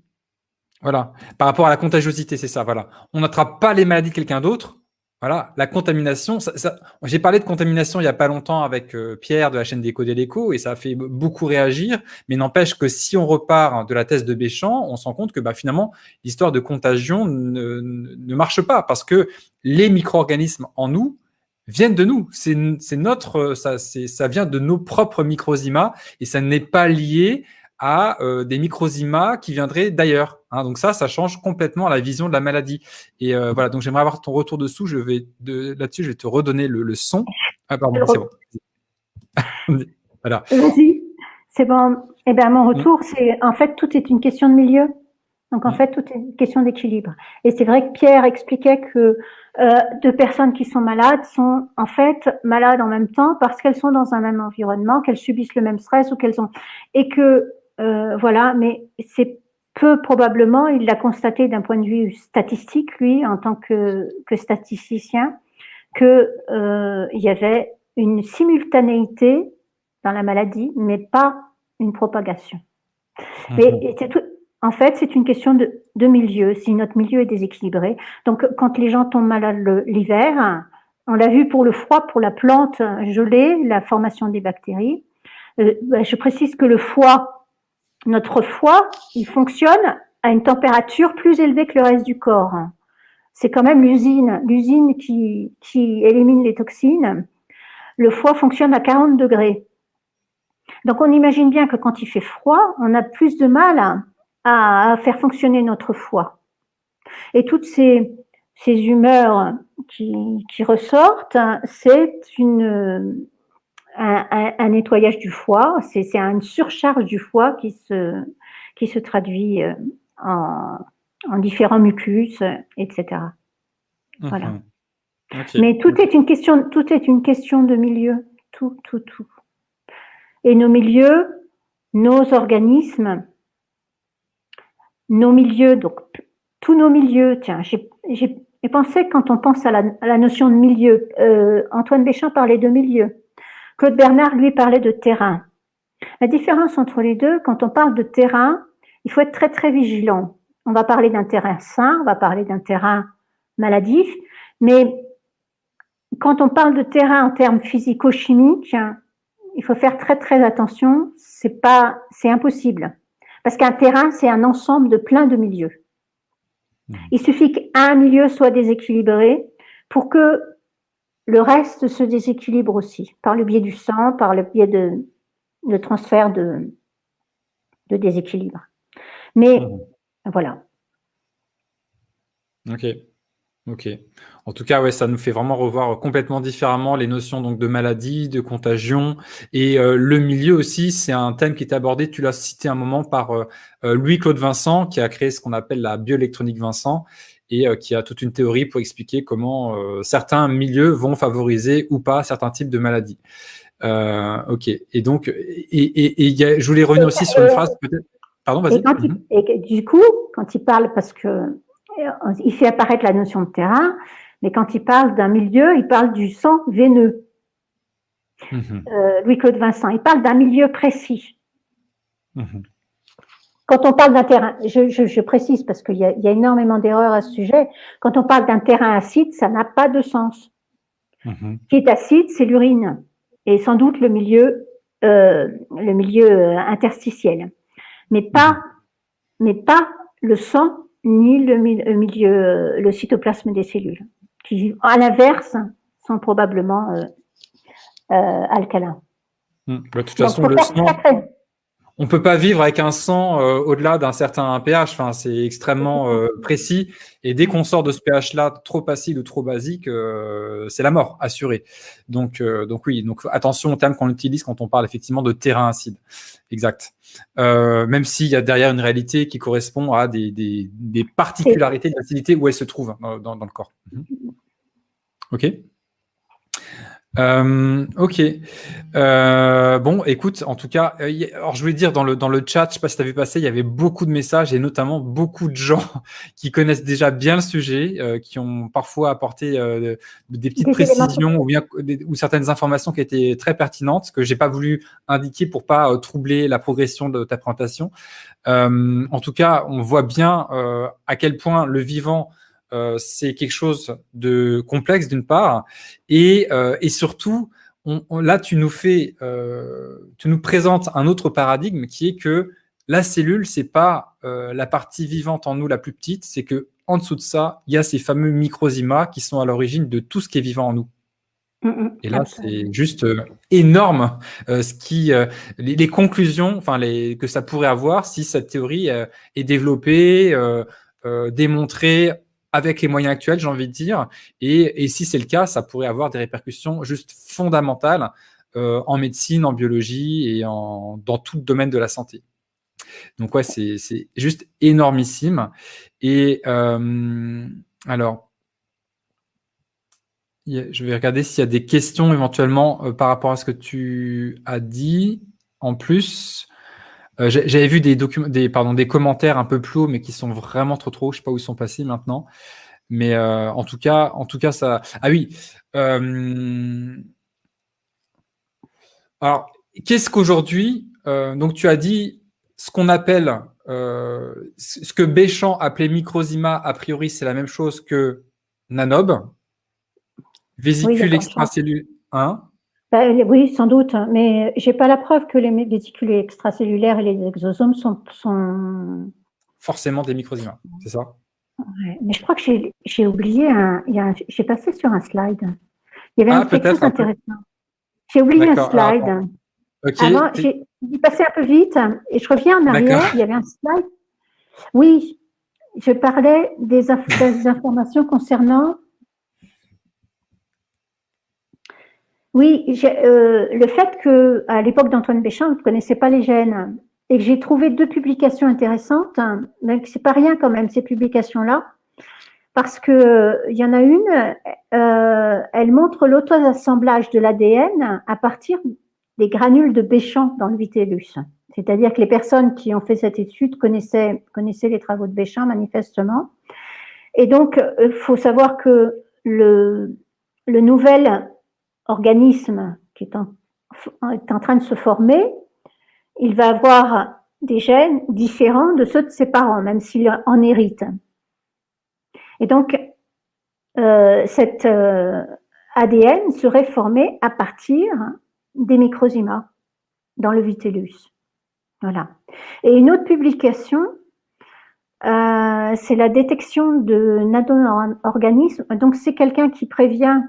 Voilà. Par rapport à la contagiosité, c'est ça, voilà. On n'attrape pas les maladies de quelqu'un d'autre. Voilà, la contamination. J'ai parlé de contamination il y a pas longtemps avec Pierre de la chaîne d'Éco et ça a fait beaucoup réagir. Mais n'empêche que si on repart de la thèse de Béchamp, on se rend compte que finalement l'histoire de contagion ne marche pas parce que les micro-organismes en nous viennent de nous. C'est notre, ça vient de nos propres microzymas et ça n'est pas lié à des microzymas qui viendraient d'ailleurs. Hein, donc ça change complètement la vision de la maladie. Et voilà, donc j'aimerais avoir ton retour dessous. Là-dessus, je vais te redonner le son. Ah pardon, c'est bon. Voilà. Vas-y, c'est bon. Eh bien, mon retour, c'est en fait, tout est une question de milieu. Donc, en fait, tout est une question d'équilibre. Et c'est vrai que Pierre expliquait que deux personnes qui sont malades sont en fait malades en même temps parce qu'elles sont dans un même environnement, qu'elles subissent le même stress ou qu'elles ont... Et que, voilà, mais c'est peu probablement, il l'a constaté d'un point de vue statistique, lui, en tant que statisticien, que il y avait une simultanéité dans la maladie, mais pas une propagation. Mais c'est tout... En fait, c'est une question de milieu, si notre milieu est déséquilibré. Donc, quand les gens tombent malades l'hiver, on l'a vu pour le froid, pour la plante gelée, la formation des bactéries. Je précise que le foie, notre foie, il fonctionne à une température plus élevée que le reste du corps. C'est quand même l'usine qui élimine les toxines. Le foie fonctionne à 40 degrés. Donc, on imagine bien que quand il fait froid, on a plus de mal à faire fonctionner notre foie. Et toutes ces humeurs qui ressortent, c'est un nettoyage du foie, c'est une surcharge du foie qui se traduit en différents mucus, etc. Voilà. Okay. Mais tout est une question de milieu, tout. Et nos milieux, nos organismes, nos milieux, donc tous nos milieux, tiens, j'ai pensé quand on pense à la notion de milieu, Antoine Béchamp parlait de milieu, Claude Bernard, lui, parlait de terrain. La différence entre les deux, quand on parle de terrain, il faut être très, très vigilant. on va parler d'un terrain sain, on va parler d'un terrain maladif, mais quand on parle de terrain en termes physico-chimiques, il faut faire très très attention, c'est impossible. Parce qu'un terrain, c'est un ensemble de plein de milieux. Il suffit qu'un milieu soit déséquilibré pour que le reste se déséquilibre aussi, par le biais du sang, par le biais de transfert de déséquilibre. Mais voilà. Ok. En tout cas, ouais, ça nous fait vraiment revoir complètement différemment les notions donc de maladie, de contagion et le milieu aussi. C'est un thème qui est abordé. Tu l'as cité un moment par Louis-Claude Vincent, qui a créé ce qu'on appelle la bioélectronique Vincent et qui a toute une théorie pour expliquer comment certains milieux vont favoriser ou pas certains types de maladies. Ok. Et donc, je voulais revenir aussi sur une phrase peut-être. Pardon, vas-y. Et du coup, quand il parle, parce que il fait apparaître la notion de terrain, mais quand il parle d'un milieu, il parle du sang veineux. Louis-Claude Vincent, il parle d'un milieu précis. Quand on parle d'un terrain, je précise parce qu'il y a énormément d'erreurs à ce sujet, quand on parle d'un terrain acide, ça n'a pas de sens. Ce qui est acide, c'est l'urine et sans doute le milieu interstitiel, mais pas le sang ni le cytoplasme des cellules, qui, à l'inverse, sont probablement alcalins. De toute façon, le sang, on peut pas vivre avec un sang au-delà d'un certain pH. Enfin, c'est extrêmement précis. Et dès qu'on sort de ce pH-là, trop acide ou trop basique, c'est la mort assurée. Donc oui. Donc attention au terme qu'on utilise quand on parle effectivement de terrain acide. Exact. Même s'il y a derrière une réalité qui correspond à des particularités de l'acidité où elle se trouve dans le corps. Ok. Ok. Bon, écoute, en tout cas, alors je voulais dire dans le chat, je sais pas si tu as vu passer, il y avait beaucoup de messages et notamment beaucoup de gens qui connaissent déjà bien le sujet, qui ont parfois apporté des petites précisions ou certaines informations qui étaient très pertinentes que j'ai pas voulu indiquer pour pas troubler la progression de ta présentation. En tout cas, on voit bien à quel point le vivant c'est quelque chose de complexe d'une part et surtout là tu nous présentes un autre paradigme qui est que la cellule c'est pas la partie vivante en nous la plus petite, c'est que en dessous de ça il y a ces fameux microzymas qui sont à l'origine de tout ce qui est vivant en nous. Et là, c'est juste énorme les conclusions que ça pourrait avoir si cette théorie est développée, démontrée avec les moyens actuels, j'ai envie de dire. Et si c'est le cas, ça pourrait avoir des répercussions juste fondamentales en médecine, en biologie et dans tout le domaine de la santé. Donc ouais, c'est juste énormissime. Et alors, je vais regarder s'il y a des questions éventuellement par rapport à ce que tu as dit. En plus, j'avais vu des commentaires un peu plus hauts, mais qui sont vraiment trop. Je sais pas où ils sont passés maintenant. Mais en tout cas, ça. Ah oui. Alors, qu'est-ce qu'aujourd'hui donc tu as dit ce qu'on appelle ce que Béchamp appelait microzyma. A priori, c'est la même chose que nanobe. Vésicule extracellulaire. Hein? Oui, sans doute, mais j'ai pas la preuve que les vésicules extracellulaires et les exosomes sont forcément des microzymas, c'est ça? Ouais, mais je crois que j'ai oublié j'ai passé sur un slide. Il y avait quelque chose d'intéressant. J'ai oublié un slide. Avant, j'ai passé un peu vite et je reviens en arrière. Il y avait un slide. Oui, je parlais des informations concernant. Oui, le fait que à l'époque d'Antoine Béchamp, vous ne connaissez pas les gènes et que j'ai trouvé 2 publications intéressantes, mais c'est pas rien quand même ces publications-là, parce que il y en a une, elle montre l'auto-assemblage de l'ADN à partir des granules de Béchamp dans le vitellus. C'est-à-dire que les personnes qui ont fait cette étude connaissaient les travaux de Béchamp manifestement. Et donc, il faut savoir que le nouvel organisme qui est en train de se former, il va avoir des gènes différents de ceux de ses parents, même s'il en hérite. Et donc, cet ADN serait formé à partir des microzymas dans le vitellus. Voilà. Et une autre publication, c'est la détection de nano-organismes. Donc, c'est quelqu'un qui prévient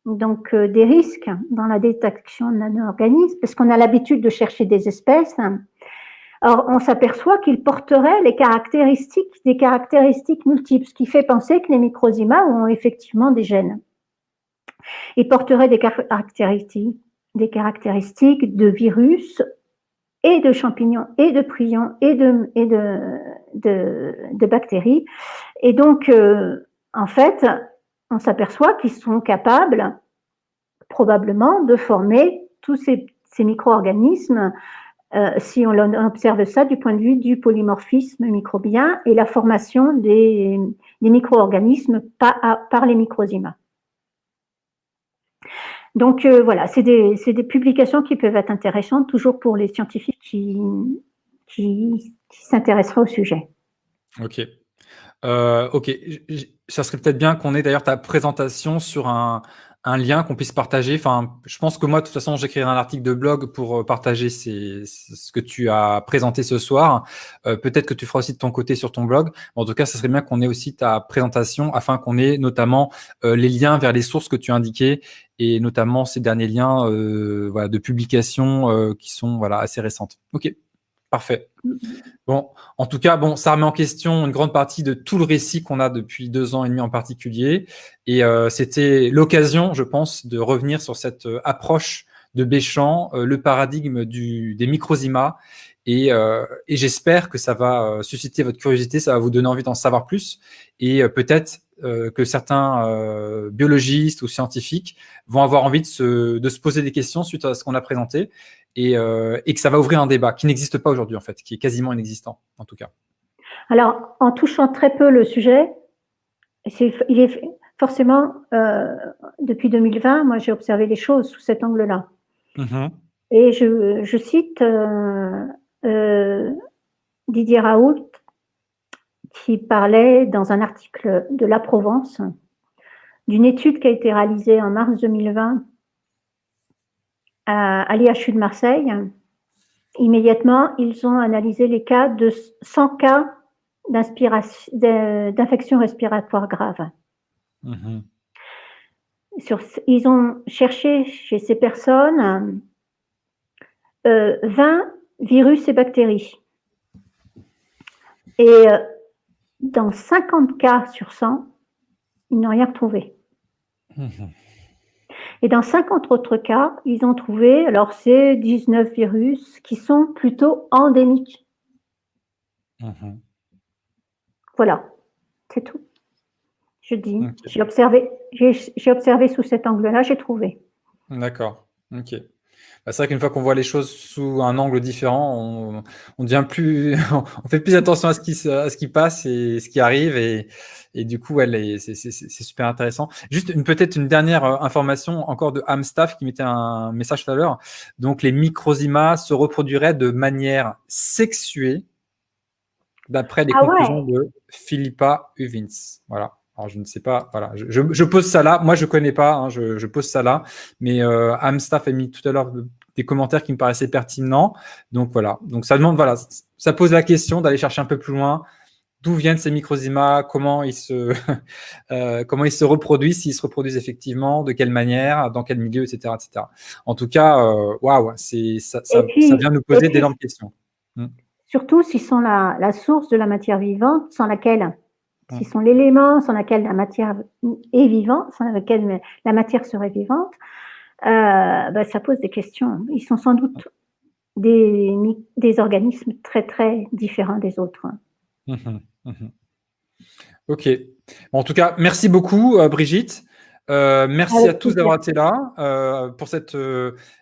donc des risques dans la détection de nano-organismes, parce qu'on a l'habitude de chercher des espèces. Alors, on s'aperçoit qu'ils porteraient des caractéristiques multiples, ce qui fait penser que les microzymas ont effectivement des gènes. Ils porteraient des caractéristiques de virus et de champignons et de prions et de bactéries. Et donc, en fait, on s'aperçoit qu'ils sont capables probablement de former tous ces micro-organismes si on observe ça du point de vue du polymorphisme microbien et la formation des micro-organismes par les microzymas. Donc voilà, c'est des publications qui peuvent être intéressantes, toujours pour les scientifiques qui s'intéresseraient au sujet. Ok. Ok. Ça serait peut-être bien qu'on ait d'ailleurs ta présentation sur un lien qu'on puisse partager. Enfin, je pense que moi, de toute façon, j'écrirai un article de blog pour partager ce que tu as présenté ce soir. Peut-être que tu feras aussi de ton côté sur ton blog. En tout cas, ça serait bien qu'on ait aussi ta présentation afin qu'on ait notamment les liens vers les sources que tu as indiquées et notamment ces derniers liens voilà, de publication qui sont voilà, assez récentes. Ok, parfait. Bon, en tout cas, bon, ça remet en question une grande partie de tout le récit qu'on a depuis 2 ans et demi en particulier. Et c'était l'occasion, je pense, de revenir sur cette approche de Béchamp, le paradigme des microzymas. Et j'espère que ça va susciter votre curiosité, ça va vous donner envie d'en savoir plus. Et peut-être que certains biologistes ou scientifiques vont avoir envie de se poser des questions suite à ce qu'on a présenté. Et que ça va ouvrir un débat qui n'existe pas aujourd'hui, en fait, qui est quasiment inexistant, en tout cas. Alors, en touchant très peu le sujet, il est forcément, depuis 2020, moi j'ai observé les choses sous cet angle-là. Mmh. Et je cite Didier Raoult, qui parlait dans un article de La Provence d'une étude qui a été réalisée en mars 2020 à l'IHU de Marseille. Immédiatement, ils ont analysé les cas de 100 cas d'infection respiratoire grave. Mmh. Ils ont cherché chez ces personnes 20 virus et bactéries. Et dans 50 cas sur 100, ils n'ont rien retrouvé. Mmh. Et dans 50 autres cas, ils ont trouvé, alors c'est 19 virus qui sont plutôt endémiques. Mmh. Voilà, c'est tout. Je dis, okay. J'ai observé sous cet angle-là, j'ai trouvé. D'accord, ok. Bah, c'est vrai qu'une fois qu'on voit les choses sous un angle différent, on devient plus, on fait plus attention à ce qui passe et ce qui arrive et du coup, c'est super intéressant. Juste peut-être une dernière information encore de Amstaff qui mettait un message tout à l'heure. Donc, les microzymas se reproduiraient de manière sexuée d'après les conclusions de Philippa Uvins. Voilà. Alors, je ne sais pas, voilà, je pose ça là. Moi, je connais pas, hein, je pose ça là. Mais Amstaff a mis tout à l'heure des commentaires qui me paraissaient pertinents. Donc, voilà. Donc, ça demande, voilà, ça pose la question d'aller chercher un peu plus loin. D'où viennent ces microzymas? Comment ils se reproduisent, s'ils se reproduisent effectivement, de quelle manière, dans quel milieu, etc., etc. En tout cas, waouh, ça vient nous poser d'énormes questions. Surtout s'ils sont la source de la matière vivante, sans laquelle, s'ils sont l'élément sans laquelle la matière est vivante, sans laquelle la matière serait vivante, ça pose des questions. Ils sont sans doute des organismes très, très différents des autres. Ok. Bon, en tout cas, merci beaucoup, Brigitte. Merci à tous d'avoir été là pour cette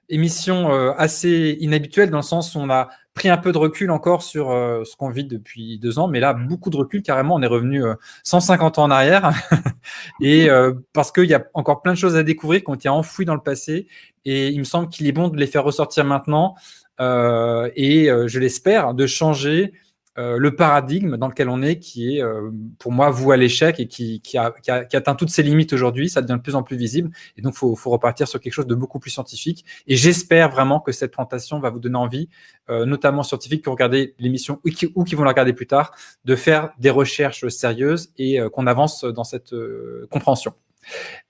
émission assez inhabituelle dans le sens où on a pris un peu de recul encore sur ce qu'on vit depuis 2 ans, mais là, beaucoup de recul, carrément, on est revenu 150 ans en arrière et parce qu'il y a encore plein de choses à découvrir qui ont été enfouies dans le passé et il me semble qu'il est bon de les faire ressortir maintenant et je l'espère, de changer le paradigme dans lequel on est, qui est pour moi voué à l'échec et qui atteint toutes ses limites aujourd'hui. Ça devient de plus en plus visible et donc faut repartir sur quelque chose de beaucoup plus scientifique. Et j'espère vraiment que cette présentation va vous donner envie, notamment scientifiques qui ont regardé l'émission ou qui vont la regarder plus tard, de faire des recherches sérieuses et qu'on avance dans cette compréhension.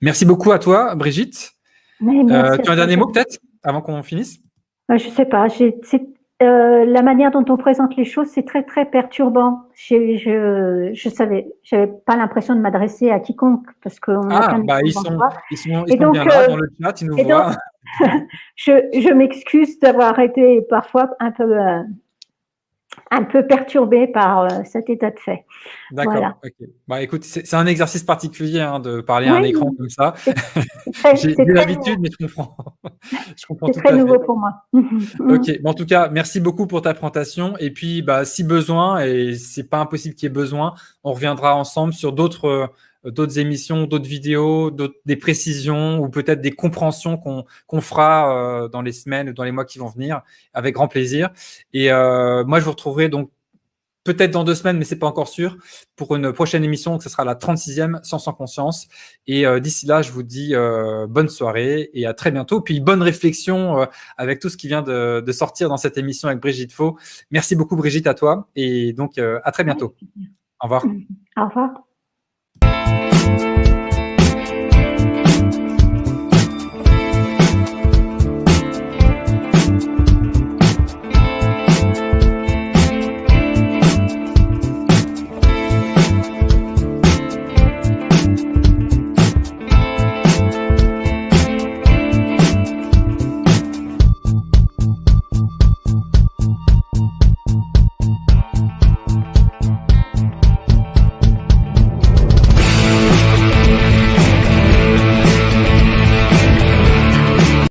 Merci beaucoup à toi, Brigitte. Tu as un dernier mot peut-être avant qu'on finisse? Je sais pas. La manière dont on présente les choses, c'est très très perturbant. Je savais, j'avais pas l'impression de m'adresser à quiconque parce qu'on a plein de ils sont donc, bien là dans le chat, ils nous voient. Je m'excuse d'avoir été parfois un peu perturbée par cet état de fait. D'accord. Voilà. Okay. Écoute, c'est un exercice particulier de parler à un écran comme ça. J'ai l'habitude, mais je comprends. Je comprends tout à fait. C'est très nouveau pour moi. Ok. En tout cas, merci beaucoup pour ta présentation. Et puis, si besoin, et c'est pas impossible qu'il y ait besoin, on reviendra ensemble sur d'autres émissions, d'autres vidéos, des précisions ou peut-être des compréhensions qu'on fera dans les semaines ou dans les mois qui vont venir, avec grand plaisir. Et moi, je vous retrouverai donc peut-être dans 2 semaines, mais c'est pas encore sûr, pour une prochaine émission. Donc, ce sera la 36e Science en Conscience. Et d'ici là, je vous dis bonne soirée et à très bientôt. Puis bonne réflexion avec tout ce qui vient de sortir dans cette émission avec Brigitte Faux. Merci beaucoup, Brigitte, à toi. Et donc, à très bientôt. Au revoir. Au revoir.